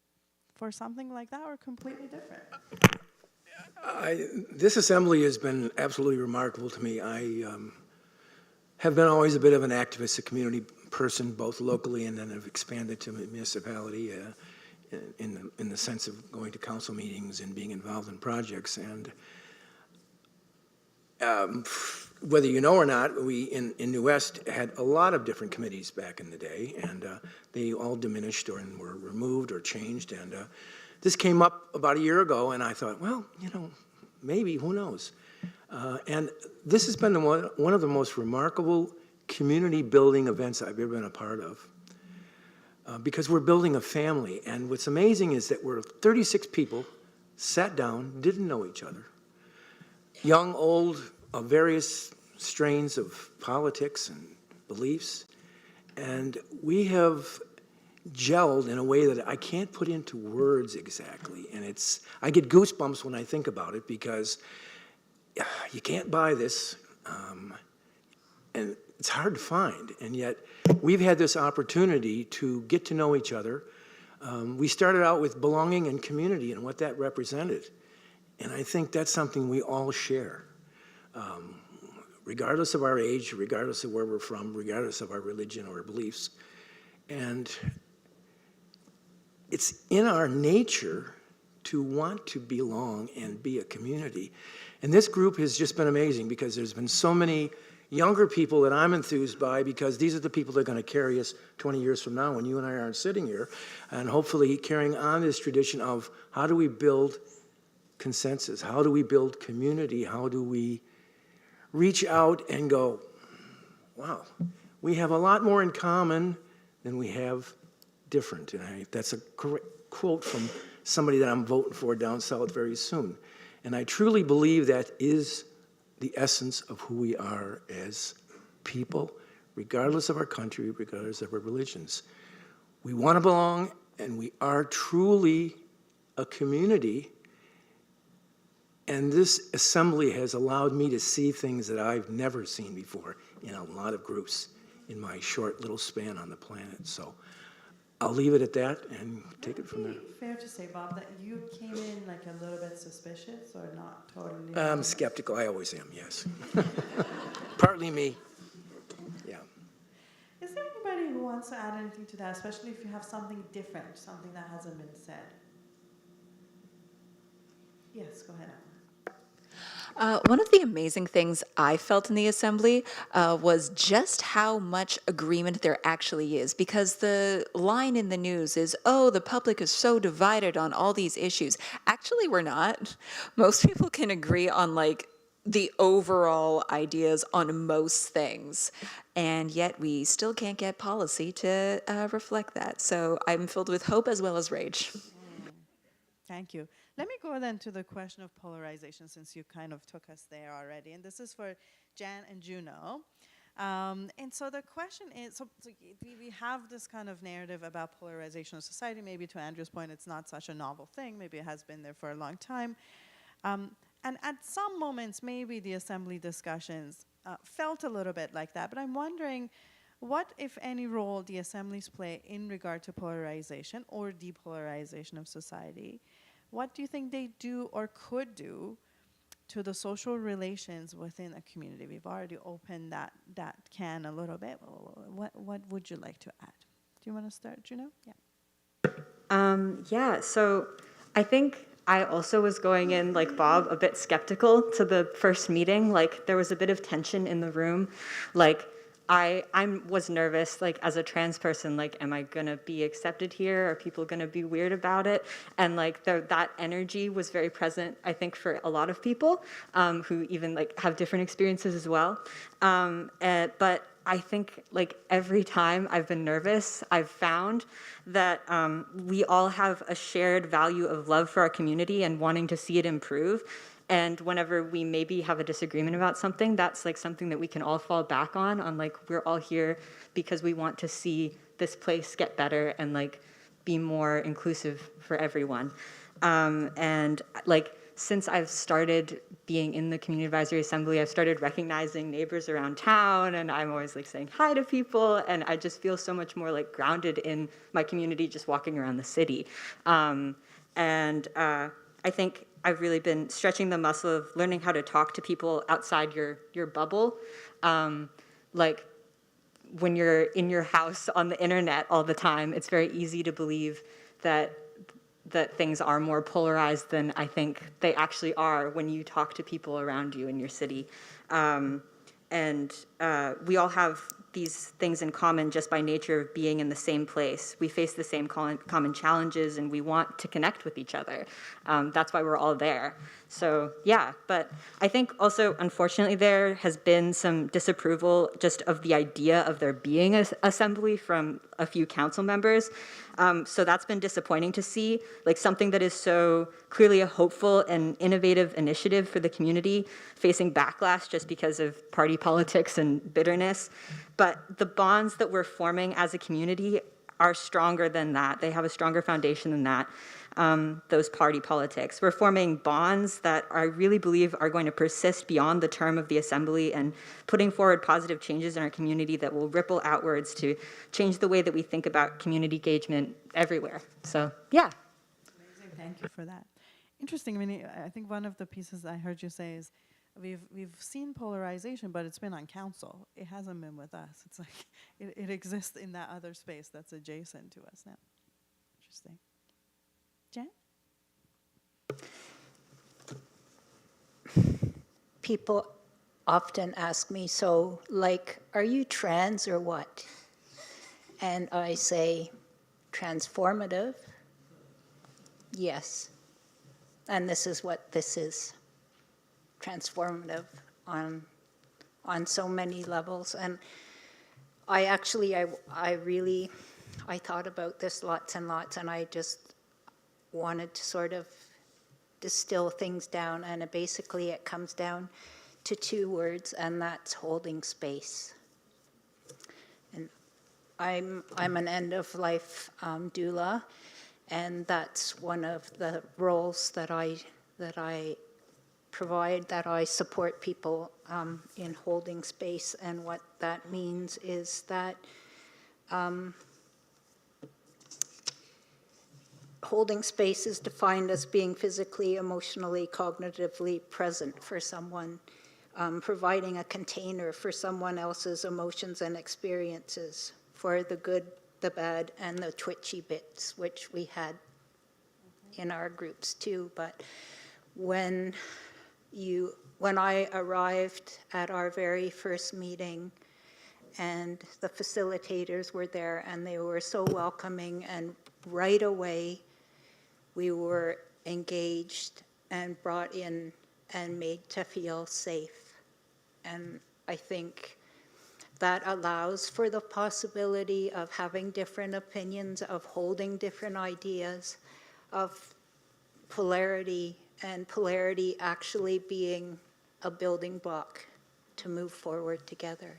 for something like that, or completely different? This assembly has been absolutely remarkable to me. I have been always a bit of an activist, a community person, both locally and then have expanded to municipality in the sense of going to council meetings and being involved in projects. And whether you know or not, we in New West had a lot of different committees back in the day, and they all diminished or were removed or changed. And this came up about a year ago, and I thought, well, maybe, who knows? And this has been one of the most remarkable community building events I've ever been a part of, because we're building a family. And what's amazing is that we're 36 people, sat down, didn't know each other, young, old, of various strains of politics and beliefs, and we have gelled in a way that I can't put into words exactly. And I get goosebumps when I think about it, because you can't buy this, and it's hard to find. And yet we've had this opportunity to get to know each other. We started out with belonging and community and what that represented. And I think that's something we all share, regardless of our age, regardless of where we're from, regardless of our religion or beliefs. And it's in our nature to want to belong and be a community. And this group has just been amazing, because there's been so many younger people that I'm enthused by, because these are the people that are going to carry us 20 years from now when you and I aren't sitting here, and hopefully carrying on this tradition of how do we build consensus, how do we build community, how do we reach out and go, wow, we have a lot more in common than we have different. And that's a correct quote from somebody that I'm voting for down south very soon. And I truly believe that is the essence of who we are as people, regardless of our country, regardless of our religions. We want to belong, and we are truly a community. And this assembly has allowed me to see things that I've never seen before in a lot of groups in my short little span on the planet. So I'll leave it at that and take it from there. Fair to say, Bob, that you came in like a little bit suspicious, or not totally? I'm skeptical. I always am, yes. Partly me. Yeah. Is there anybody who wants to add anything to that, especially if you have something different, something that hasn't been said? Yes, go ahead, Emma. One of the amazing things I felt in the assembly was just how much agreement there actually is, because the line in the news is, oh, the public is so divided on all these issues. Actually, we're not. Most people can agree on like the overall ideas on most things, and yet we still can't get policy to reflect that. So I'm filled with hope as well as rage. Thank you. Let me go then to the question of polarization, since you kind of took us there already. And this is for Jan and Juno. And so the question is, so we have this kind of narrative about polarization of society. Maybe to Andrew's point, it's not such a novel thing. Maybe it has been there for a long time. And at some moments, maybe the assembly discussions felt a little bit like that. But I'm wondering, what, if any, role the assemblies play in regard to polarization or depolarization of society? What do you think they do or could do to the social relations within a community? We've already opened that can a little bit. What would you like to add? Do you want to start, Juno? Yeah. Yeah, so I think I also was going in, like Bob, a bit skeptical to the first meeting. Like, there was a bit of tension in the room. Like, I was nervous, like, as a trans person, like, am I gonna be accepted here? Are people gonna be weird about it? And like, that energy was very present, I think, for a lot of people who even like have different experiences as well. But I think like every time I've been nervous, I've found that we all have a shared value of love for our community and wanting to see it improve. And whenever we maybe have a disagreement about something, that's like something that we can all fall back on like, we're all here because we want to see this place get better and like be more inclusive for everyone. And like, since I've started being in the Community Advisory Assembly, I've started recognizing neighbors around town, and I'm always like saying hi to people, and I just feel so much more like grounded in my community just walking around the city. I think I've really been stretching the muscle of learning how to talk to people outside your bubble. Like, when you're in your house on the internet all the time, it's very easy to believe that things are more polarized than I think they actually are when you talk to people around you in your city. We all have these things in common just by nature of being in the same place. We face the same common challenges, and we want to connect with each other. That's why we're all there. So yeah, but I think also, unfortunately, there has been some disapproval just of the idea of there being an assembly from a few council members. So that's been disappointing to see, like something that is so clearly a hopeful and innovative initiative for the community facing backlash just because of party politics and bitterness. But the bonds that we're forming as a community are stronger than that. They have a stronger foundation than that, those party politics. We're forming bonds that I really believe are going to persist beyond the term of the assembly and putting forward positive changes in our community that will ripple outwards to change the way that we think about community engagement everywhere. So, yeah. Amazing. Thank you for that. Interesting. I mean, I think one of the pieces I heard you say is we've seen polarization, but it's been on council. It hasn't been with us. It's like it exists in that other space that's adjacent to us now. Interesting. Jen? People often ask me, so, like, are you trans or what? And I say, transformative, yes. And this is what this is, transformative on so many levels. And I thought about this lots and lots, and I just wanted to sort of distill things down, and basically it comes down to two words, and that's holding space. And I'm an end-of-life doula, and that's one of the roles that I provide, that I support people in holding space. And what that means is that holding space is defined as being physically, emotionally, cognitively present for someone, providing a container for someone else's emotions and experiences, for the good, the bad, and the twitchy bits, which we had in our groups too. But when I arrived at our very first meeting, and the facilitators were there, and they were so welcoming, and right away we were engaged and brought in and made to feel safe. And I think that allows for the possibility of having different opinions, of holding different ideas, of polarity, and polarity actually being a building block to move forward together.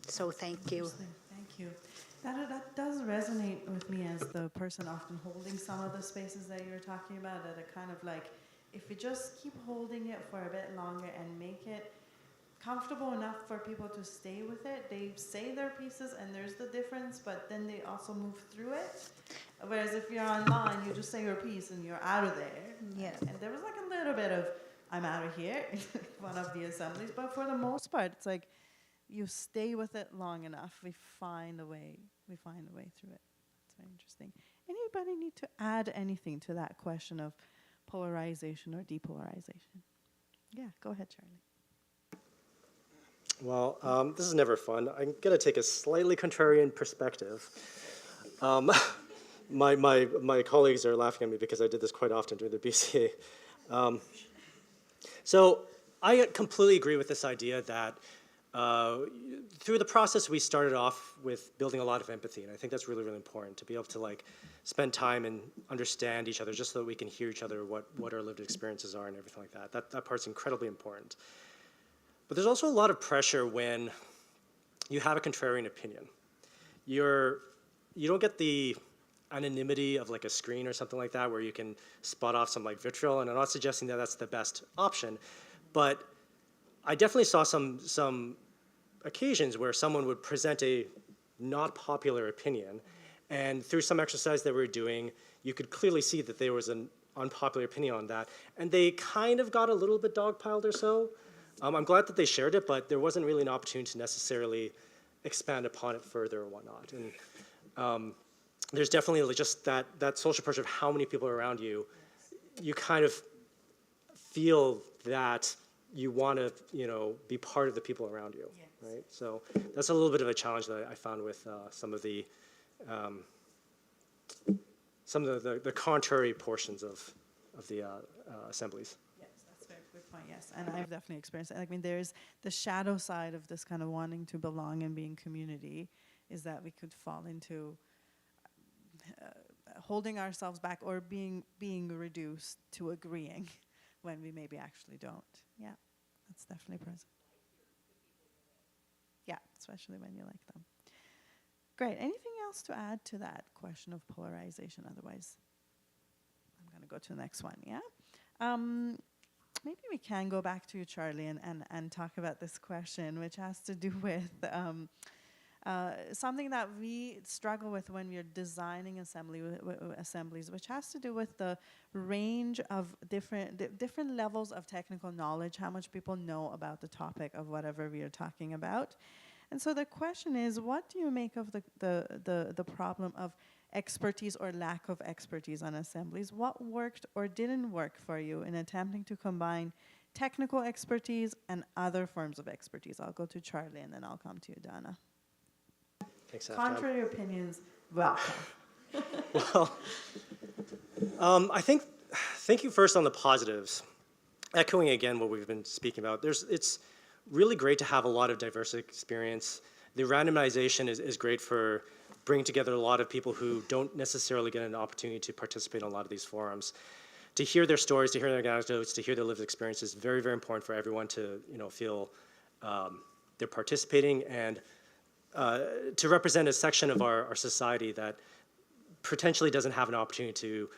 So thank you. Thank you. That does resonate with me as the person often holding some of the spaces that you're talking about, that are kind of like, if we just keep holding it for a bit longer and make it comfortable enough for people to stay with it, they say their pieces and there's the difference, but then they also move through it. Whereas if you're online, you just say your piece and you're out of there. Yeah. And there was like a little bit of, I'm out of here in one of the assemblies, but for the most part, it's like, you stay with it long enough, we find a way through it. It's very interesting. Anybody need to add anything to that question of polarization or depolarization? Yeah, go ahead, Charlie. Well, this is never fun. I'm going to take a slightly contrarian perspective. My colleagues are laughing at me because I did this quite often during the BCA. So I completely agree with this idea that through the process, we started off with building a lot of empathy, and I think that's really, really important, to be able to like spend time and understand each other just so that we can hear each other, what our lived experiences are and everything like that. That part's incredibly important. But there's also a lot of pressure when you have a contrarian opinion. You don't get the anonymity of like a screen or something like that where you can spot off some like vitriol, and I'm not suggesting that that's the best option, but I definitely saw some occasions where someone would present a not popular opinion, and through some exercise that we were doing, you could clearly see that there was an unpopular opinion on that, and they kind of got a little bit dogpiled or so. I'm glad that they shared it, but there wasn't really an opportunity to necessarily expand upon it further or whatnot. And there's definitely just that social pressure of how many people are around you. You kind of feel that you want to, be part of the people around you, yes. Right? So that's a little bit of a challenge that I found with some of the contrary portions of the assemblies. Yes, that's a very good point. Yes, and I've definitely experienced it. I mean, there's the shadow side of this kind of wanting to belong and being community, is that we could fall into holding ourselves back or being reduced to agreeing when we maybe actually don't. Yeah, that's definitely present. Yeah, especially when you like them. Great. Anything else to add to that question of polarization? Otherwise, I'm going to go to the next one, yeah? Maybe we can go back to you, Charlie, and talk about this question, which has to do with something that we struggle with when we're designing assemblies, which has to do with the range of different levels of technical knowledge, how much people know about the topic of whatever we are talking about. And so the question is, what do you make of the problem of expertise or lack of expertise on assemblies? What worked or didn't work for you in attempting to combine technical expertise and other forms of expertise? I'll go to Charlie and then I'll come to you, Donna. Thanks, Contrary opinions, welcome. Well, I think, thank you first on the positives. Echoing again what we've been speaking about, it's really great to have a lot of diverse experience. The randomization is great for bringing together a lot of people who don't necessarily get an opportunity to participate in a lot of these forums. To hear their stories, to hear their anecdotes, to hear their lived experiences is very, very important for everyone to feel they're participating and to represent a section of our society that potentially doesn't have an opportunity to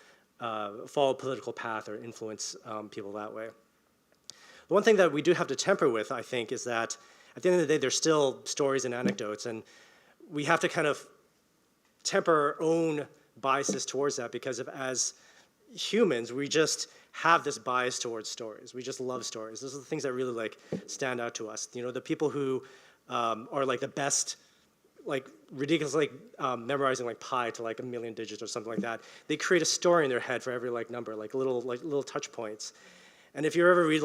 follow a political path or influence people that way. The one thing that we do have to temper with, I think, is that at the end of the day, there's still stories and anecdotes, and we have to kind of temper our own biases towards that, because as humans, we just have this bias towards stories. We just love stories. Those are the things that really stand out to us. The people who are the best, ridiculously memorizing pi to 1 million digits or something like that. They create a story in their head for every number, little touch points. And if you ever read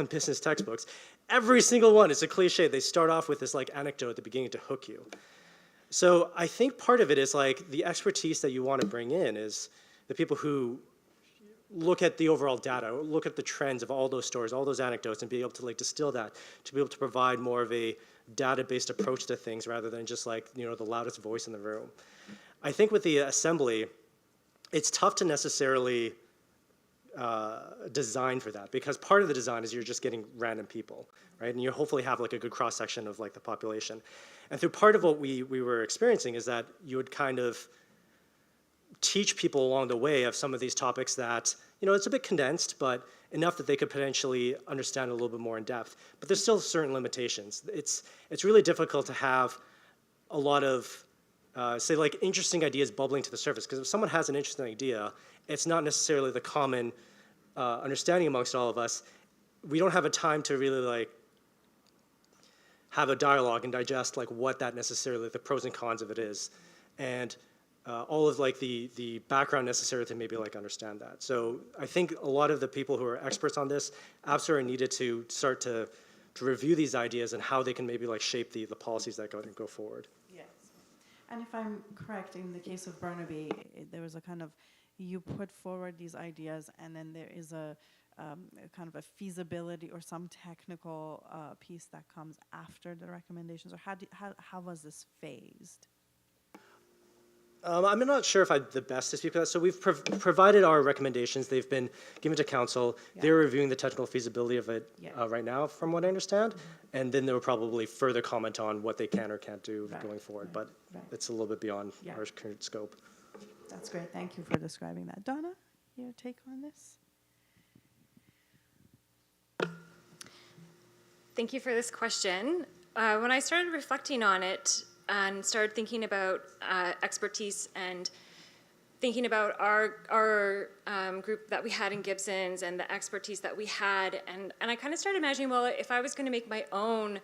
business textbooks, every single one is a cliche. They start off with this anecdote at the beginning to hook you. So I think part of it is the expertise that you want to bring in is the people who look at the overall data, look at the trends of all those stories, all those anecdotes, and be able to like distill that to be able to provide more of a data-based approach to things rather than just like, you know, the loudest voice in the room. I think with the assembly, it's tough to necessarily design for that, because part of the design is you're just getting random people, right? And you hopefully have like a good cross-section of like the population. And through part of what we were experiencing is that you would kind of teach people along the way of some of these topics that, you know, it's a bit condensed, but enough that they could potentially understand a little bit more in depth. But there's still certain limitations. It's really difficult to have a lot of, say, like interesting ideas bubbling to the surface, because if someone has an interesting idea, it's not necessarily the common understanding amongst all of us. We don't have a time to really like have a dialogue and digest like what that necessarily, the pros and cons of it is. And all of like the background necessary to maybe like understand that. So I think a lot of the people who are experts on this absolutely needed to start to review these ideas and how they can maybe like shape the policies that go forward. Yes. And if I'm correct, in the case of Burnaby, there was a kind of, you put forward these ideas and then there is a kind of a feasibility or some technical piece that comes after the recommendations, or how was this phased? I'm not sure if I'm the best to speak to that. So we've provided our recommendations. They've been given to council. Yeah. They're reviewing the technical feasibility of it right now, from what I understand. Mm-hmm. And then they will probably further comment on what they can or can't do going forward. But it's a little bit beyond our current scope. That's great. Thank you for describing that. Donna, your take on this? Thank you for this question. When I started reflecting on it, and started thinking about expertise and thinking about our group that we had in Gibsons and the expertise that we had, and I kind of started imagining, well, if I was going to make my own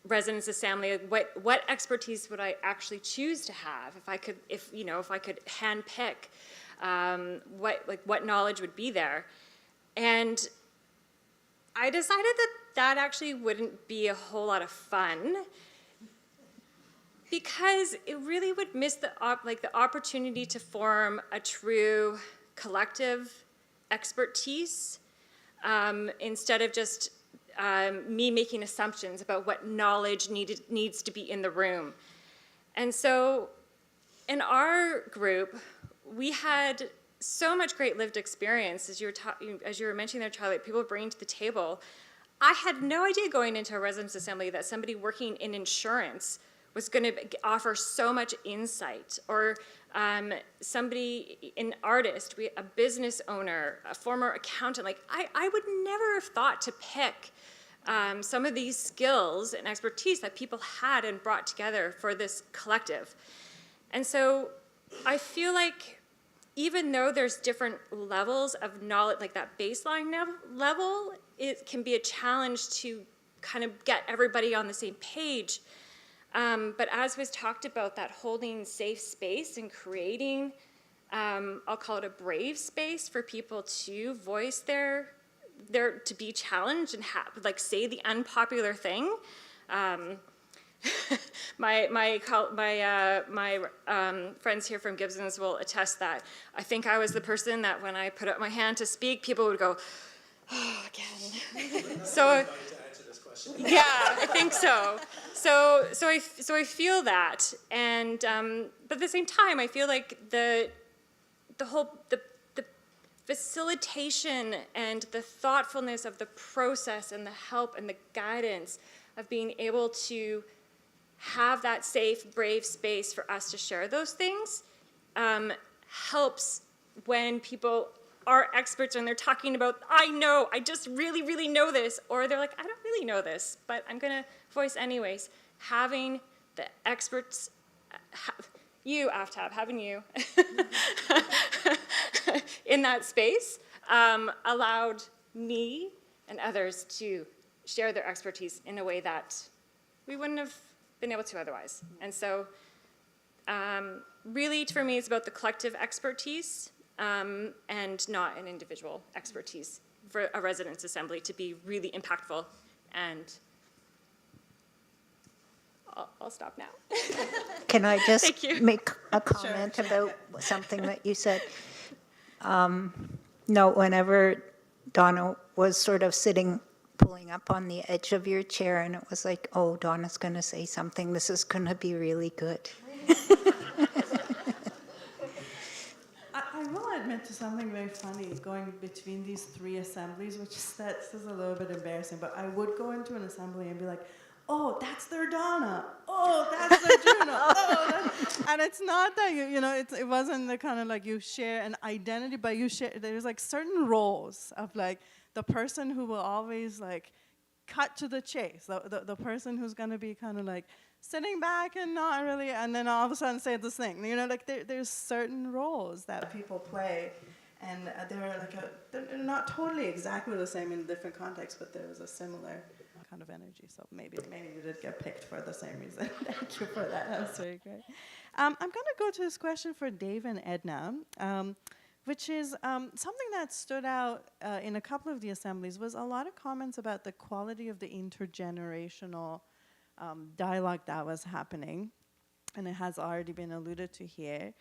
residence assembly, what expertise would I actually choose to have? If I could hand pick what knowledge would be there, and I decided that actually wouldn't be a whole lot of fun, because it really would miss the opportunity to form a true collective expertise instead of just me making assumptions about what knowledge needs to be in the room. And so in our group, we had so much great lived experience, as you were mentioning there, Charlie, people bringing to the table. I had no idea going into a residence assembly that somebody working in insurance was going to offer so much insight, or somebody, an artist, a business owner, a former accountant. Like I would never have thought to pick some of these skills and expertise that people had and brought together for this collective. And so I feel like even though there's different levels of knowledge, like that baseline level, it can be a challenge to kind of get everybody on the same page. But as was talked about, that holding safe space and creating, I'll call it a brave space for people to voice their to be challenged and say the unpopular thing. My friends here from Gibsons will attest that. I think I was the person that when I put up my hand to speak, people would go, oh, again. So. Yeah, I think so. So I feel that, and but at the same time, I feel like the facilitation and the thoughtfulness of the process and the help and the guidance of being able to have that safe, brave space for us to share those things helps when people are experts and they're talking about, I just really, really know this, or they're like, I don't really know this, but I'm gonna voice anyways. Having the experts, you, Aftab, having you in that space allowed me and others to share their expertise in a way that we wouldn't have been able to otherwise. And so really, for me, it's about the collective expertise and not an individual expertise for a residence assembly to be really impactful. And I'll stop now. Can I just make a comment about something that you said? No, whenever Donna was sort of sitting, pulling up on the edge of your chair, and it was like, oh, Donna's going to say something. This is going to be really good. I will admit to something very funny going between these three assemblies, which is that's a little bit embarrassing, but I would go into an assembly and be like, oh, that's their Donna. Oh, that's their Juno. Oh, and it's not that it wasn't the kind of like you share an identity, but you share, there's like certain roles of like the person who will always like cut to the chase, the person who's going to be kind of like sitting back and not really, and then all of a sudden say this thing. Like there's certain roles that people play, and they're not totally exactly the same in different contexts, but there is a similar kind of energy. So maybe you did get picked for the same reason. Thank you for that. That was very great. I'm going to go to this question for Dave and Edna. Which is something that stood out in a couple of the assemblies was a lot of comments about the quality of the intergenerational dialogue that was happening, and it has already been alluded to here.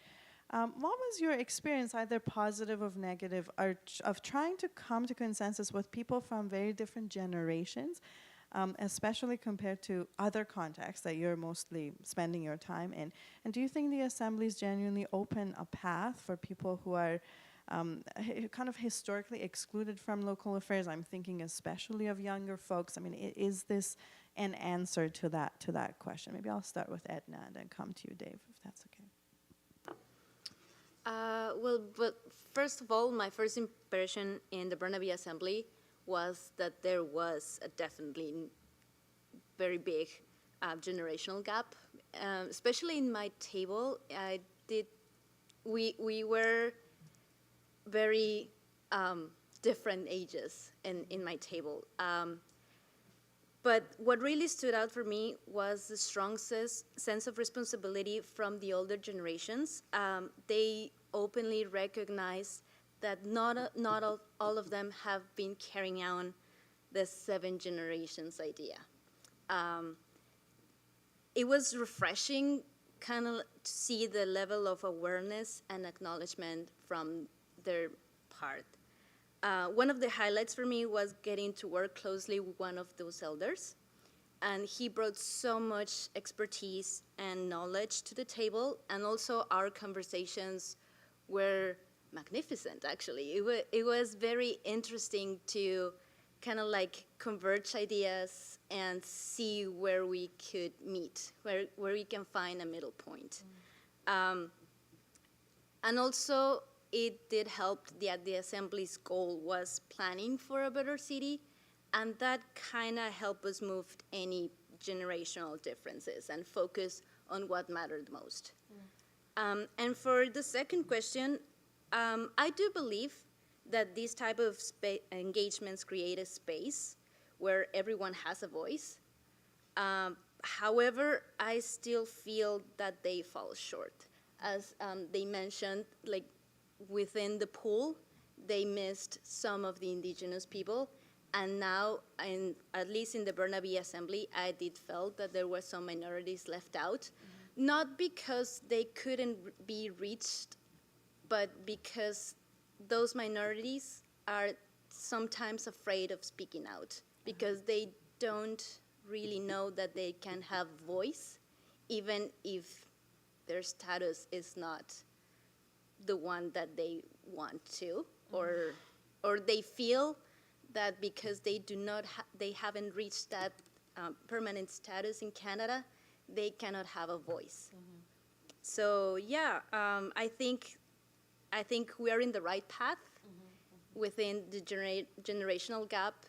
What was your experience, either positive or negative, of trying to come to consensus with people from very different generations, especially compared to other contexts that you're mostly spending your time in? And do you think the assemblies genuinely open a path for people who are kind of historically excluded from local affairs? I'm thinking especially of younger folks. I mean, is this an answer to that question? Maybe I'll start with Edna and then come to you, Dave, if that's okay. But first of all, my first impression in the Burnaby Assembly was that there was a definitely very big generational gap, especially in my table. We were very different ages in my table. But what really stood out for me was the strong sense of responsibility from the older generations. They openly recognized that not all of them have been carrying on the 7 generations idea. It was refreshing kind of to see the level of awareness and acknowledgement from their part. One of the highlights for me was getting to work closely with one of those elders, and he brought so much expertise and knowledge to the table, and also our conversations were magnificent, actually. It was very interesting to kind of like converge ideas and see where we could meet, where we can find a middle point. And also, it did help that the Assembly's goal was planning for a better city, and that kind of helped us move any generational differences and focus on what mattered most. And for the second question, I do believe that these type of engagements create a space where everyone has a voice. However, I still feel that they fall short. As they mentioned, like within the pool, they missed some of the indigenous people. And now, at least in the Burnaby Assembly, I did felt that there were some minorities left out, not because they couldn't be reached, but because those minorities are sometimes afraid of speaking out because they don't really know that they can have voice, even if their status is not the one that they want to, or they feel that because they they haven't reached that permanent status in Canada, they cannot have a voice. So yeah, I think we are in the right path within the generational gap,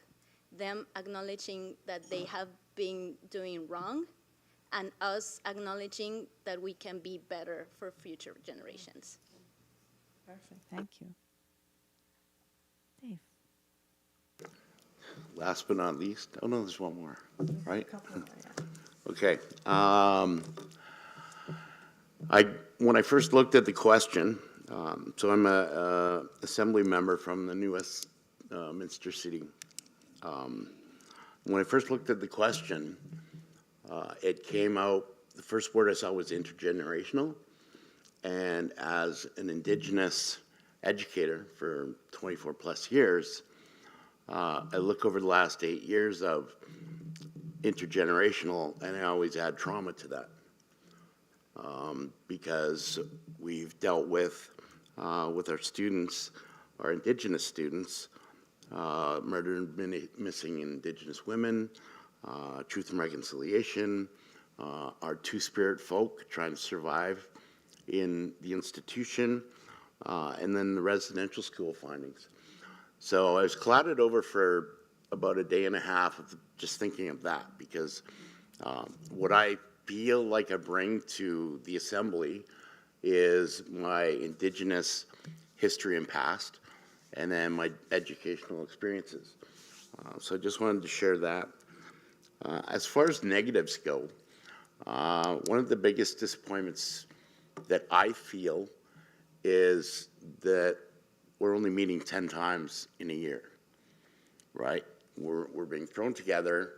them acknowledging that they have been doing wrong, and us acknowledging that we can be better for future generations. Perfect, thank you. Dave. Last but not least, oh no, there's one more, right? A couple more, yeah. Okay. When I first looked at the question, so I'm a assembly member from the New Westminster City. When I first looked at the question, it came out, the first word I saw was intergenerational. And as an Indigenous educator for 24 plus years, I look over the last 8 years of intergenerational, and I always add trauma to that. Because we've dealt with our students, our Indigenous students, murdered and missing Indigenous women, truth and reconciliation, our Two-Spirit folk trying to survive in the institution, and then the residential school findings. So I was clouded over for about a day and a half of just thinking of that, because what I feel like I bring to the Assembly is my Indigenous history and past, and then my educational experiences. So I just wanted to share that. As far as negatives go, one of the biggest disappointments that I feel is that we're only meeting 10 times in a year, right? We're being thrown together,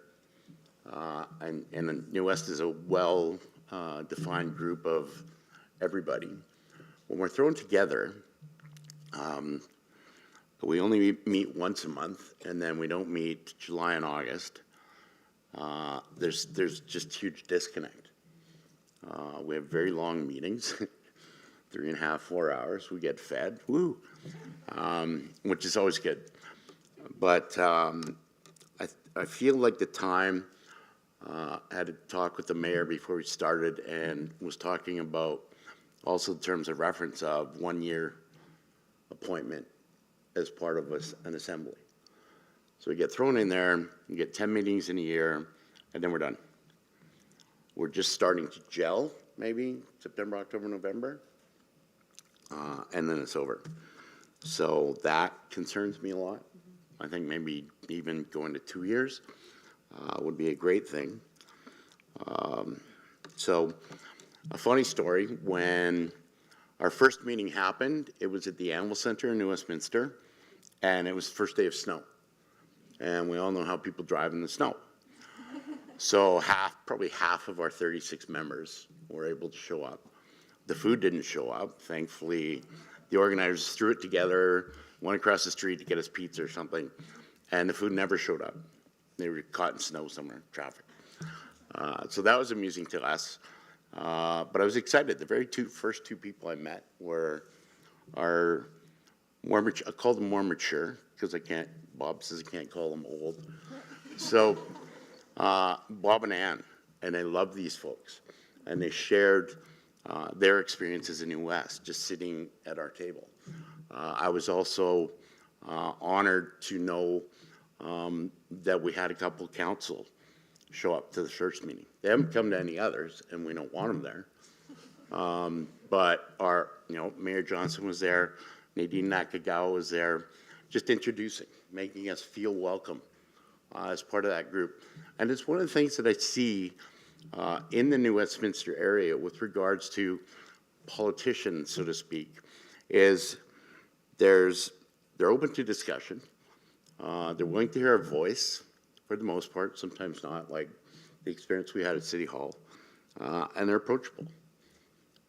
and New West is a well-defined group of everybody. When we're thrown together, we only meet once a month, and then we don't meet July and August. There's just huge disconnect. We have very long meetings, 3.5, 4 hours. We get fed, woo, which is always good. But I feel like the time, I had a talk with the mayor before we started, and was talking about also the terms of reference of 1 year appointment as part of an assembly. So we get thrown in there, we get 10 meetings in a year, and then we're done. We're just starting to gel, maybe September, October, November, and then it's over. So that concerns me a lot. I think maybe even going to 2 years would be a great thing. So a funny story, when our first meeting happened, it was at the Animal Center in New Westminster, and it was the first day of snow. And we all know how people drive in the snow. So probably half of our 36 members were able to show up. The food didn't show up. Thankfully, the organizers threw it together, went across the street to get us pizza or something, and the food never showed up. They were caught in snow somewhere, traffic. So that was amusing to us. But I was excited. The first two people I met were our more mature, I call them more mature, because Bob says I can't call them old. So Bob and Ann, and I love these folks. And they shared their experiences in New West, just sitting at our table. I was also honored to know that we had a couple council show up to the first meeting. They haven't come to any others, and we don't want them there. But our, Mayor Johnson was there, Nadine Nakagawa was there, just introducing, making us feel welcome as part of that group. And it's one of the things that I see in the New Westminster area with regards to politicians, so to speak, is they're open to discussion. They're willing to hear our voice, for the most part, sometimes not, like the experience we had at City Hall, and they're approachable,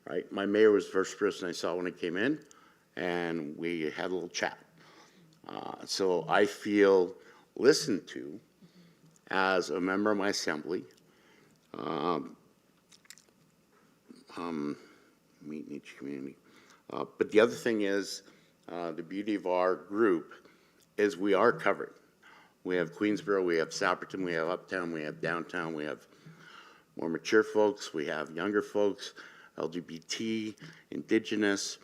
right? My mayor was the first person I saw when I came in, and we had a little chat. So I feel listened to as a member of my assembly. Meet in each community. But the other thing is, the beauty of our group is we are covered. We have Queensborough, we have Sapperton, we have Uptown, we have Downtown, we have more mature folks, we have younger folks, LGBT, Indigenous,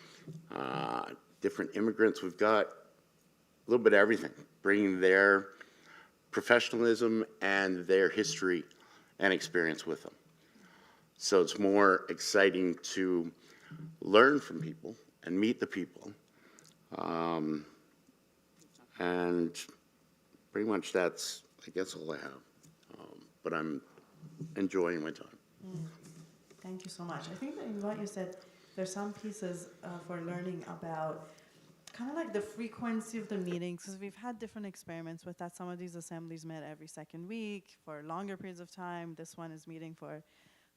different immigrants. We've got a little bit of everything, bringing their professionalism and their history and experience with them. So it's more exciting to learn from people and meet the people. And pretty much that's, I guess, all I have. But I'm enjoying my time. Thank you so much. I think that in what you said, there's some pieces for learning about kind of like the frequency of the meetings, because we've had different experiments with that. Some of these assemblies met every second week for longer periods of time. This one is meeting for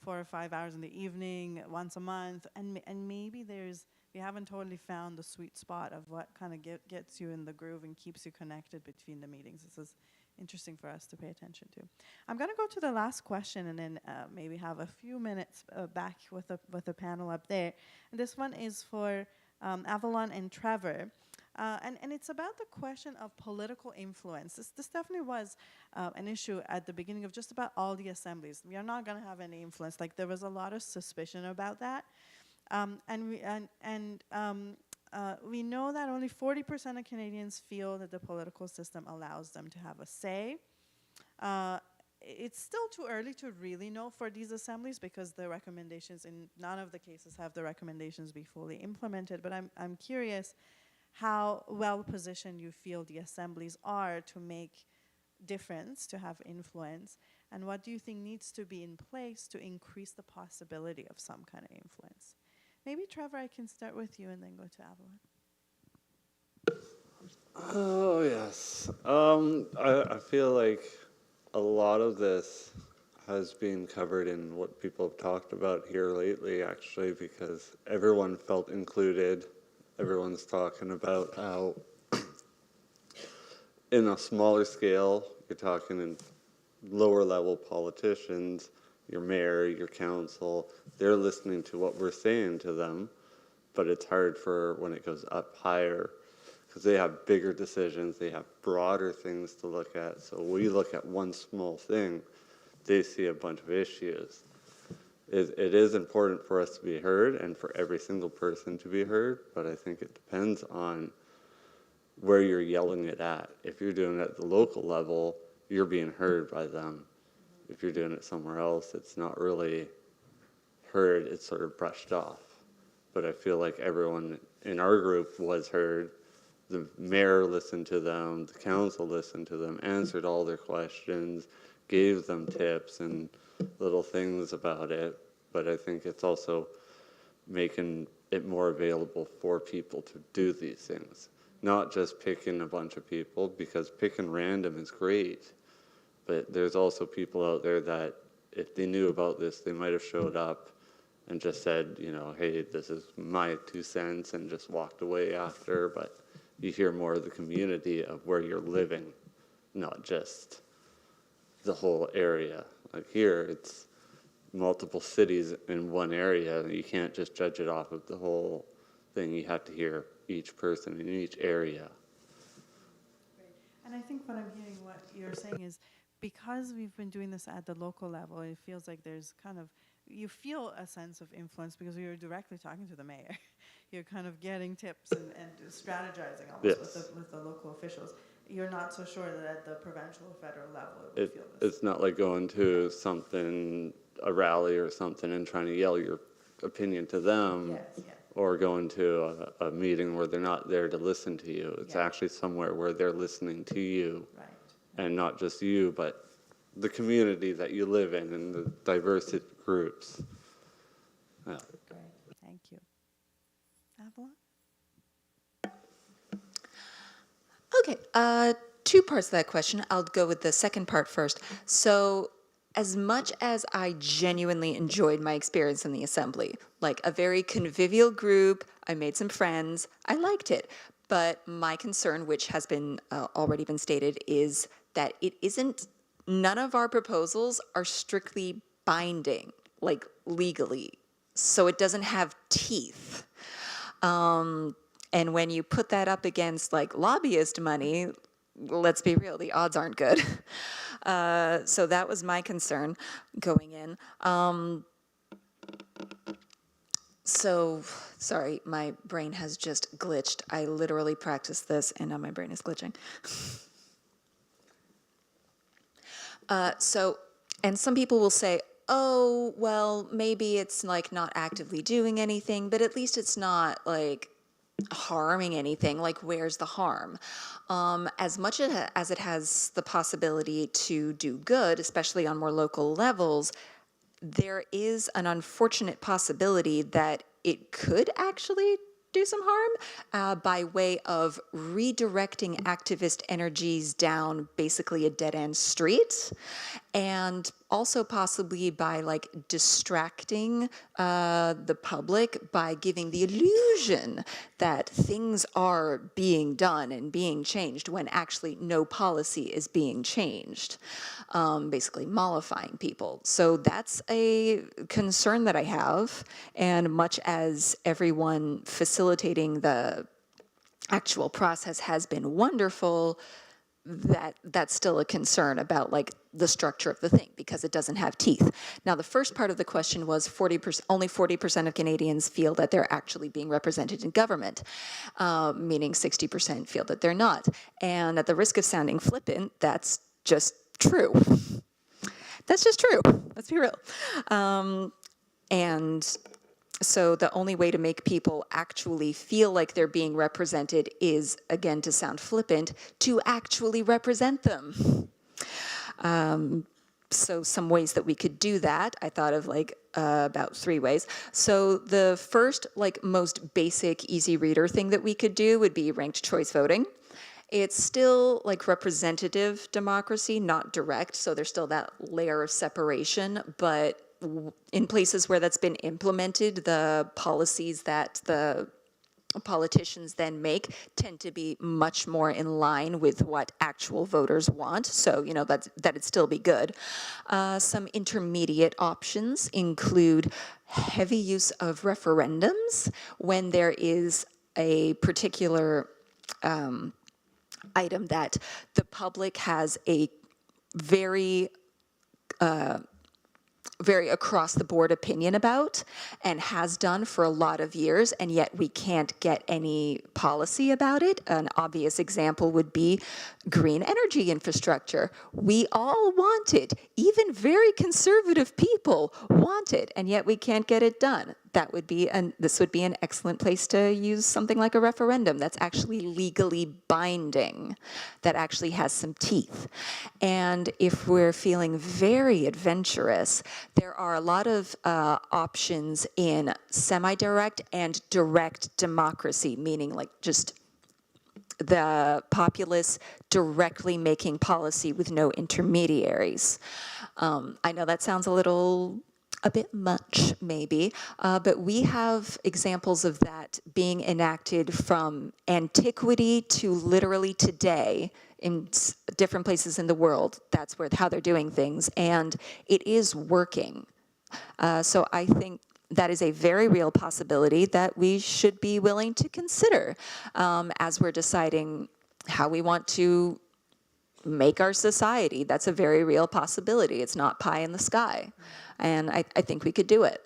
4 or 5 hours in the evening, once a month, and maybe we haven't totally found the sweet spot of what kind of gets you in the groove and keeps you connected between the meetings. This is interesting for us to pay attention to. I'm going to go to the last question and then maybe have a few minutes back with the panel up there. And this one is for Avalon and Trevor. And it's about the question of political influence. This definitely was an issue at the beginning of just about all the assemblies. We are not going to have any influence. Like, there was a lot of suspicion about that. We know that only 40% of Canadians feel that the political system allows them to have a say. It's still too early to really know for these assemblies because the recommendations, in none of the cases have the recommendations be fully implemented. But I'm curious how well positioned you feel the assemblies are to make difference, to have influence, and what do you think needs to be in place to increase the possibility of some kind of influence? Maybe, Trevor, I can start with you and then go to Avalon. Oh, yes. I feel like a lot of this has been covered in what people have talked about here lately, actually, because everyone felt included. Everyone's talking about how in a smaller scale, you're talking in lower level politicians, your mayor, your council, they're listening to what we're saying to them, but it's hard for when it goes up higher because they have bigger decisions, they have broader things to look at. So we look at one small thing, they see a bunch of issues. It is important for us to be heard and for every single person to be heard, but I think it depends on where you're yelling it at. If you're doing it at the local level, you're being heard by them. If you're doing it somewhere else, it's not really heard, it's sort of brushed off. But I feel like everyone in our group was heard. The mayor listened to them, the council listened to them, answered all their questions, gave them tips and little things about it. But I think it's also making it more available for people to do these things. Not just picking a bunch of people, because picking random is great. But there's also people out there that if they knew about this, they might have showed up and just said, you know, hey, this is my 2 cents, and just walked away after. But you hear more of the community of where you're living, not just the whole area. Like here, it's multiple cities in one area. You can't just judge it off of the whole thing. You have to hear each person in each area. And I think what I'm hearing, what you're saying is, because we've been doing this at the local level, it feels like there's kind of, you feel a sense of influence because you're directly talking to the mayor. You're kind of getting tips and strategizing almost with the local officials. You're not so sure that at the provincial or federal level it would feel this. It's not like going to something, a rally or something, and trying to yell your opinion to them. Yes, yeah. Or going to a meeting where they're not there to listen to you. It's actually somewhere where they're listening to you. Right. And not just you, but the community that you live in and the diverse groups. Yeah. Great, thank you. Avalon? Okay, 2 parts of that question. I'll go with the second part first. So, as much as I genuinely enjoyed my experience in the assembly, like a very convivial group, I made some friends, I liked it. But my concern, which has been already been stated, is that none of our proposals are strictly binding, like legally. So it doesn't have teeth. And when you put that up against like lobbyist money, let's be real, the odds aren't good. So that was my concern going in. So, sorry, my brain has just glitched. I literally practiced this and now my brain is glitching. And some people will say, oh, well, maybe it's like not actively doing anything, but at least it's not like harming anything. Like, where's the harm? As much as it has the possibility to do good, especially on more local levels, there is an unfortunate possibility that it could actually do some harm by way of redirecting activist energies down basically a dead-end street. And also possibly by like distracting the public by giving the illusion that things are being done and being changed when actually no policy is being changed, basically mollifying people. So that's a concern that I have, and much as everyone facilitating the actual process has been wonderful, that's still a concern about like the structure of the thing because it doesn't have teeth. Now the first part of the question was only 40% of Canadians feel that they're actually being represented in government, meaning 60% feel that they're not. And at the risk of sounding flippant, that's just true. That's just true. Let's be real. And so the only way to make people actually feel like they're being represented is, again, to sound flippant, to actually represent them. So some ways that we could do that, I thought of like about 3 ways. So the first, like most basic, easy reader thing that we could do would be ranked choice voting. It's still like representative democracy, not direct, so there's still that layer of separation, but in places where that's been implemented, the policies that the politicians then make tend to be much more in line with what actual voters want. So, you know, that'd still be good. Some intermediate options include heavy use of referendums when there is a particular item that the public has a very across-the-board opinion about and has done for a lot of years, and yet we can't get any policy about it. An obvious example would be green energy infrastructure. We all want it. Even very conservative people want it, and yet we can't get it done. That would be, this would be an excellent place to use something like a referendum that's actually legally binding, that actually has some teeth. And if we're feeling very adventurous, there are a lot of options in semi-direct and direct democracy, meaning like just the populace directly making policy with no intermediaries. I know that sounds a bit much, maybe, but we have examples of that being enacted from antiquity to literally today in different places in the world. That's how they're doing things, and it is working. So I think that is a very real possibility that we should be willing to consider as we're deciding how we want to make our society. That's a very real possibility. It's not pie in the sky. And I think we could do it.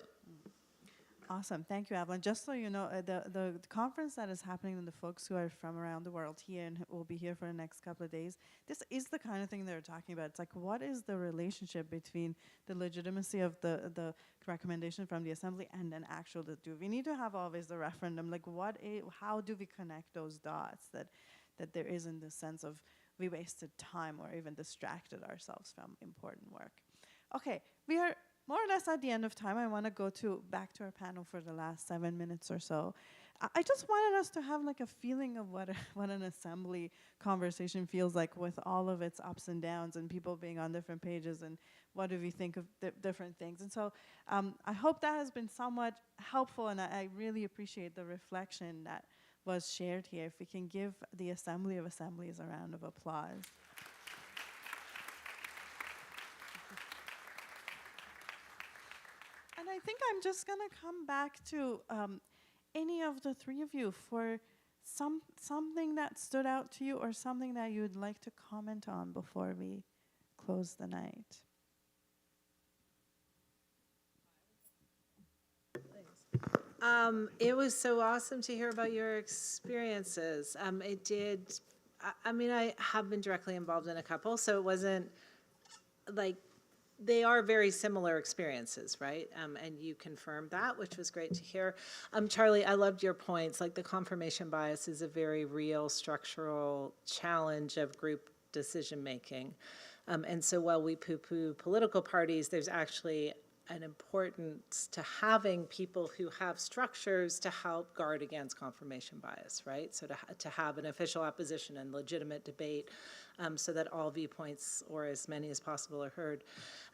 Awesome. Thank you, Evelyn. Just so you know, the conference that is happening and the folks who are from around the world here and will be here for the next couple of days, this is the kind of thing they're talking about. It's like, what is the relationship between the legitimacy of the recommendation from the Assembly and then actual do we need to have always the referendum? Like, how do we connect those dots that there isn't this sense of we wasted time or even distracted ourselves from important work? Okay, we are more or less at the end of time. I want to go back to our panel for the last 7 minutes or so. I just wanted us to have like a feeling of what an assembly conversation feels like with all of its ups and downs and people being on different pages and what do we think of different things. And so I hope that has been somewhat helpful, and I really appreciate the reflection that was shared here. If we can give the Assembly of Assemblies a round of applause. And I think I'm just going to come back to any of the 3 of you for something that stood out to you or something that you would like to comment on before we close the night. It was so awesome to hear about your experiences. I have been directly involved in a couple, so it wasn't like, they are very similar experiences, right? And you confirmed that, which was great to hear. Charlie, I loved your points. Like, the confirmation bias is a very real structural challenge of group decision making. And so while we poo-poo political parties, there's actually an importance to having people who have structures to help guard against confirmation bias, right? So to have an official opposition and legitimate debate so that all viewpoints, or as many as possible, are heard.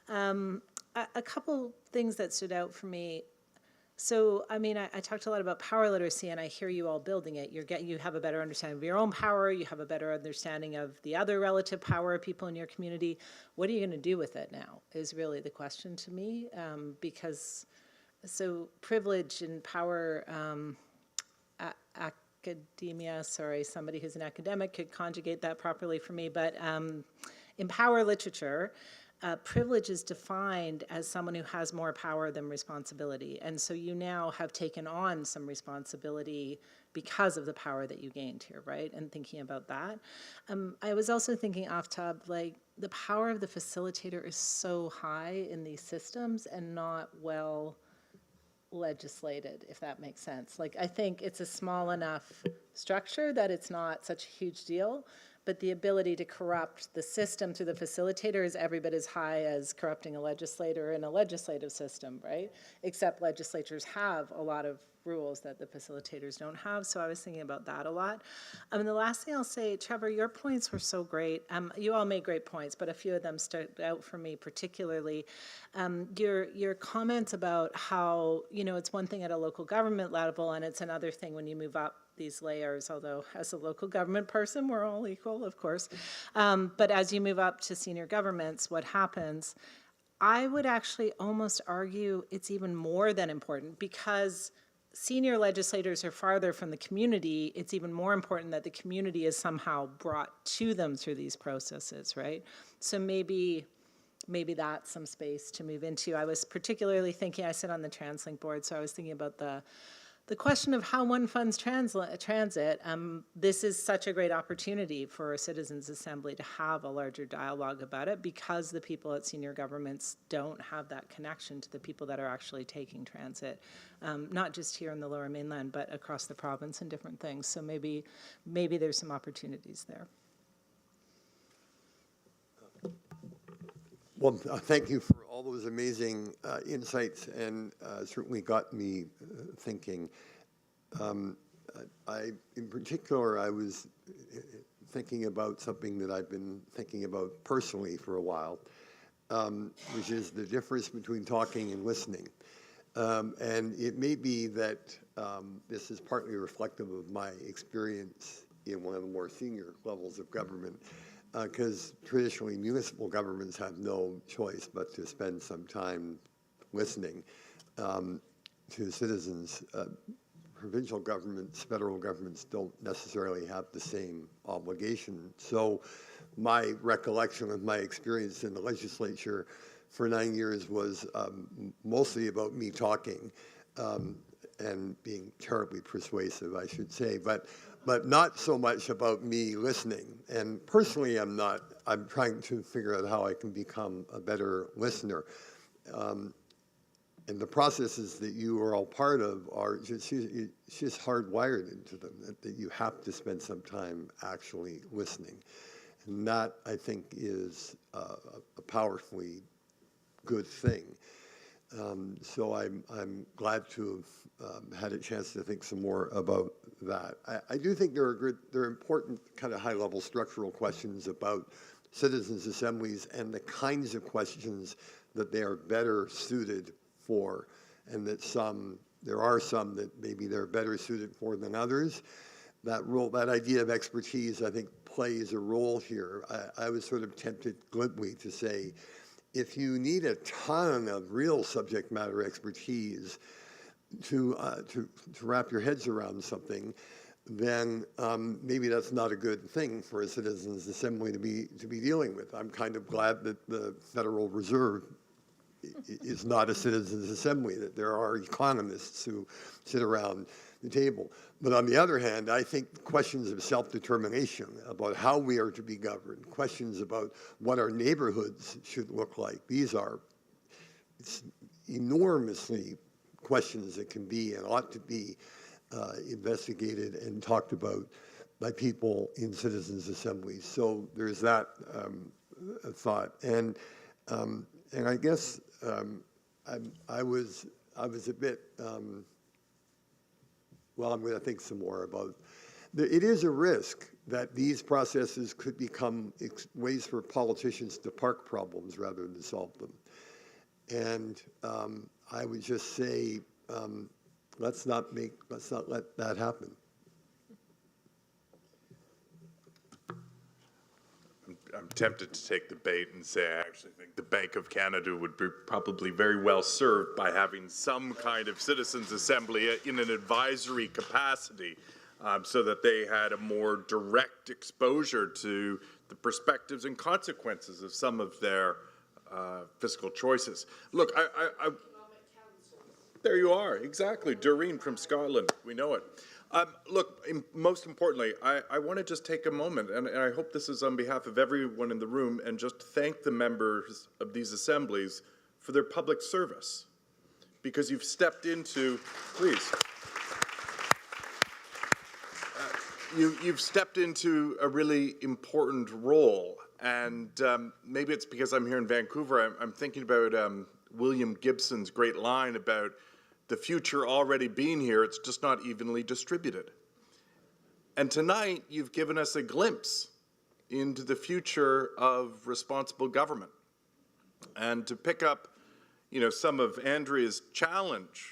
A couple things that stood out for me. So, I mean, I talked a lot about power literacy, and I hear you all building it. You have a better understanding of your own power. You have a better understanding of the other relative power of people in your community. What are you going to do with it now is really the question to me, because so privilege and power, academia, sorry, somebody who's an academic could conjugate that properly for me, but in power literature, privilege is defined as someone who has more power than responsibility. And so you now have taken on some responsibility because of the power that you gained here, right? And thinking about that. I was also thinking off top, like the power of the facilitator is so high in these systems and not well legislated, if that makes sense. Like I think it's a small enough structure that it's not such a huge deal, but the ability to corrupt the system through the facilitator is every bit as high as corrupting a legislator in a legislative system, right? Except legislatures have a lot of rules that the facilitators don't have, so I was thinking about that a lot. And the last thing I'll say, Trevor, your points were so great. You all made great points, but a few of them stood out for me particularly. Your comments about how, you know, it's one thing at a local government level, and it's another thing when you move up these layers, although as a local government person, we're all equal, of course. But as you move up to senior governments, what happens? I would actually almost argue it's even more than important because senior legislators are farther from the community. It's even more important that the community is somehow brought to them through these processes, right? So maybe that's some space to move into. I was particularly thinking, I sit on the TransLink board, so I was thinking about the question of how one funds transit. This is such a great opportunity for a Citizens Assembly to have a larger dialogue about it because the people at senior governments don't have that connection to the people that are actually taking transit, not just here in the Lower Mainland, but across the province and different things. So maybe there's some opportunities there. Well, thank you for all those amazing insights, and certainly got me thinking. In particular, I was thinking about something that I've been thinking about personally for a while, which is the difference between talking and listening. And it may be that this is partly reflective of my experience in one of the more senior levels of government, because traditionally municipal governments have no choice but to spend some time listening to citizens. Provincial governments, federal governments don't necessarily have the same obligation. So my recollection of my experience in the legislature for 9 years was mostly about me talking and being terribly persuasive, I should say, but not so much about me listening. And personally, I'm trying to figure out how I can become a better listener. And the processes that you are all part of are just hardwired into them, that you have to spend some time actually listening. And that, I think, is a powerfully good thing. So I'm glad to have had a chance to think some more about that. I do think there are important kind of high-level structural questions about citizens' assemblies and the kinds of questions that they are better suited for, and that there are some that maybe they're better suited for than others. That idea of expertise, I think, plays a role here. I was sort of tempted glibly to say, if you need a ton of real subject matter expertise to wrap your heads around something, then maybe that's not a good thing for a Citizens Assembly to be dealing with. I'm kind of glad that the Federal Reserve is not a Citizens Assembly, that there are economists who sit around the table. But on the other hand, I think questions of self-determination, about how we are to be governed, questions about what our neighborhoods should look like, it's enormously questions that can be and ought to be investigated and talked about by people in Citizens Assemblies. So there's that thought. And I guess I was a bit, well, I'm going to think some more about it. It is a risk that these processes could become ways for politicians to park problems rather than solve them. And I would just say, let's not let that happen. I'm tempted to take the bait and say I actually think the Bank of Canada would be probably very well served by having some kind of citizens assembly in an advisory capacity, so that they had a more direct exposure to the perspectives and consequences of some of their fiscal choices. Look, there you are, exactly. Doreen from Scotland, we know it. Look, most importantly, I want to just take a moment, and I hope this is on behalf of everyone in the room, and just thank the members of these assemblies for their public service, because you've stepped into, please, you've stepped into a really important role, and maybe it's because I'm here in Vancouver, I'm thinking about William Gibson's great line about the future already being here, it's just not evenly distributed. And tonight, you've given us a glimpse into the future of responsible government. And to pick up, some of Andrea's challenge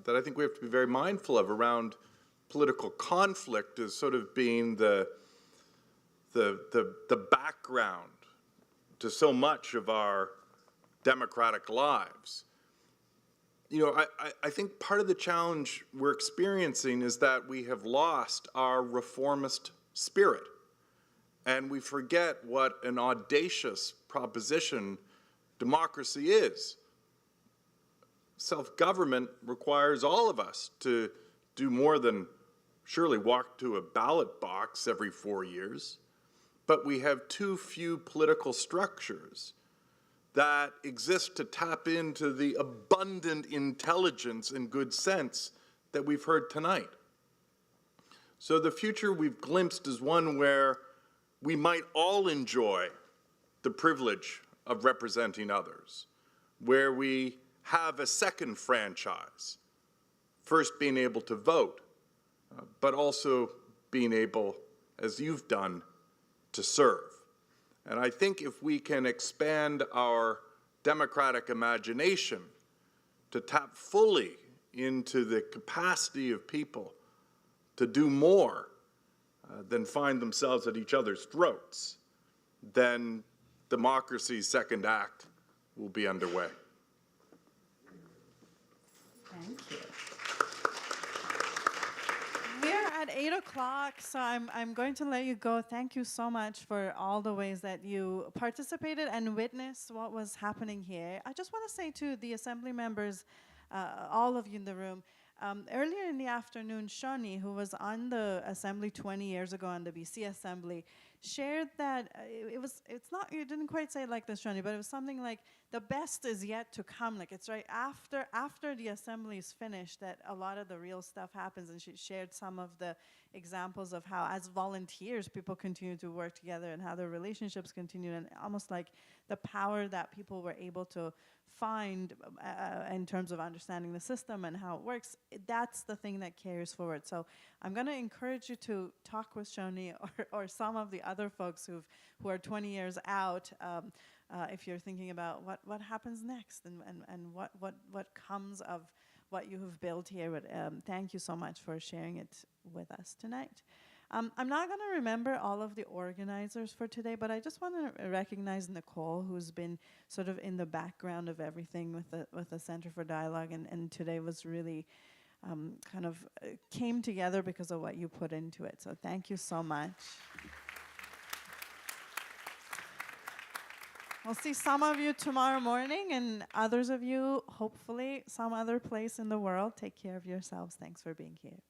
that I think we have to be very mindful of around political conflict as sort of being the background to so much of our democratic lives. I think part of the challenge we're experiencing is that we have lost our reformist spirit, and we forget what an audacious proposition democracy is. Self-government requires all of us to do more than surely walk to a ballot box every 4 years, but we have too few political structures that exist to tap into the abundant intelligence and good sense that we've heard tonight. So the future we've glimpsed is one where we might all enjoy the privilege of representing others, where we have a second franchise, first being able to vote, but also being able, as you've done, to serve. And I think if we can expand our democratic imagination to tap fully into the capacity of people to do more than find themselves at each other's throats, then democracy's second act will be underway. Thank you. We're at 8 o'clock, so I'm going to let you go. Thank you so much for all the ways that you participated and witnessed what was happening here. I just want to say to the assembly members, all of you in the room, earlier in the afternoon, Shani, who was on the assembly 20 years ago on the BC Assembly, shared that you didn't quite say it like this, Shani, but it was something like the best is yet to come. Like it's right after the assembly is finished that a lot of the real stuff happens. And she shared some of the examples of how as volunteers people continue to work together and how their relationships continue, and almost like the power that people were able to find in terms of understanding the system and how it works. That's the thing that carries forward. So I'm going to encourage you to talk with Shoni or some of the other folks who are 20 years out, if you're thinking about what happens next and what comes of what you have built here. But thank you so much for sharing it with us tonight. I'm not going to remember all of the organizers for today, but I just want to recognize Nicole, who's been sort of in the background of everything with the Center for Dialogue, and today was really came together because of what you put into it. So thank you so much. We'll see some of you tomorrow morning, and others of you, hopefully, some other place in the world. Take care of yourselves. Thanks for being here.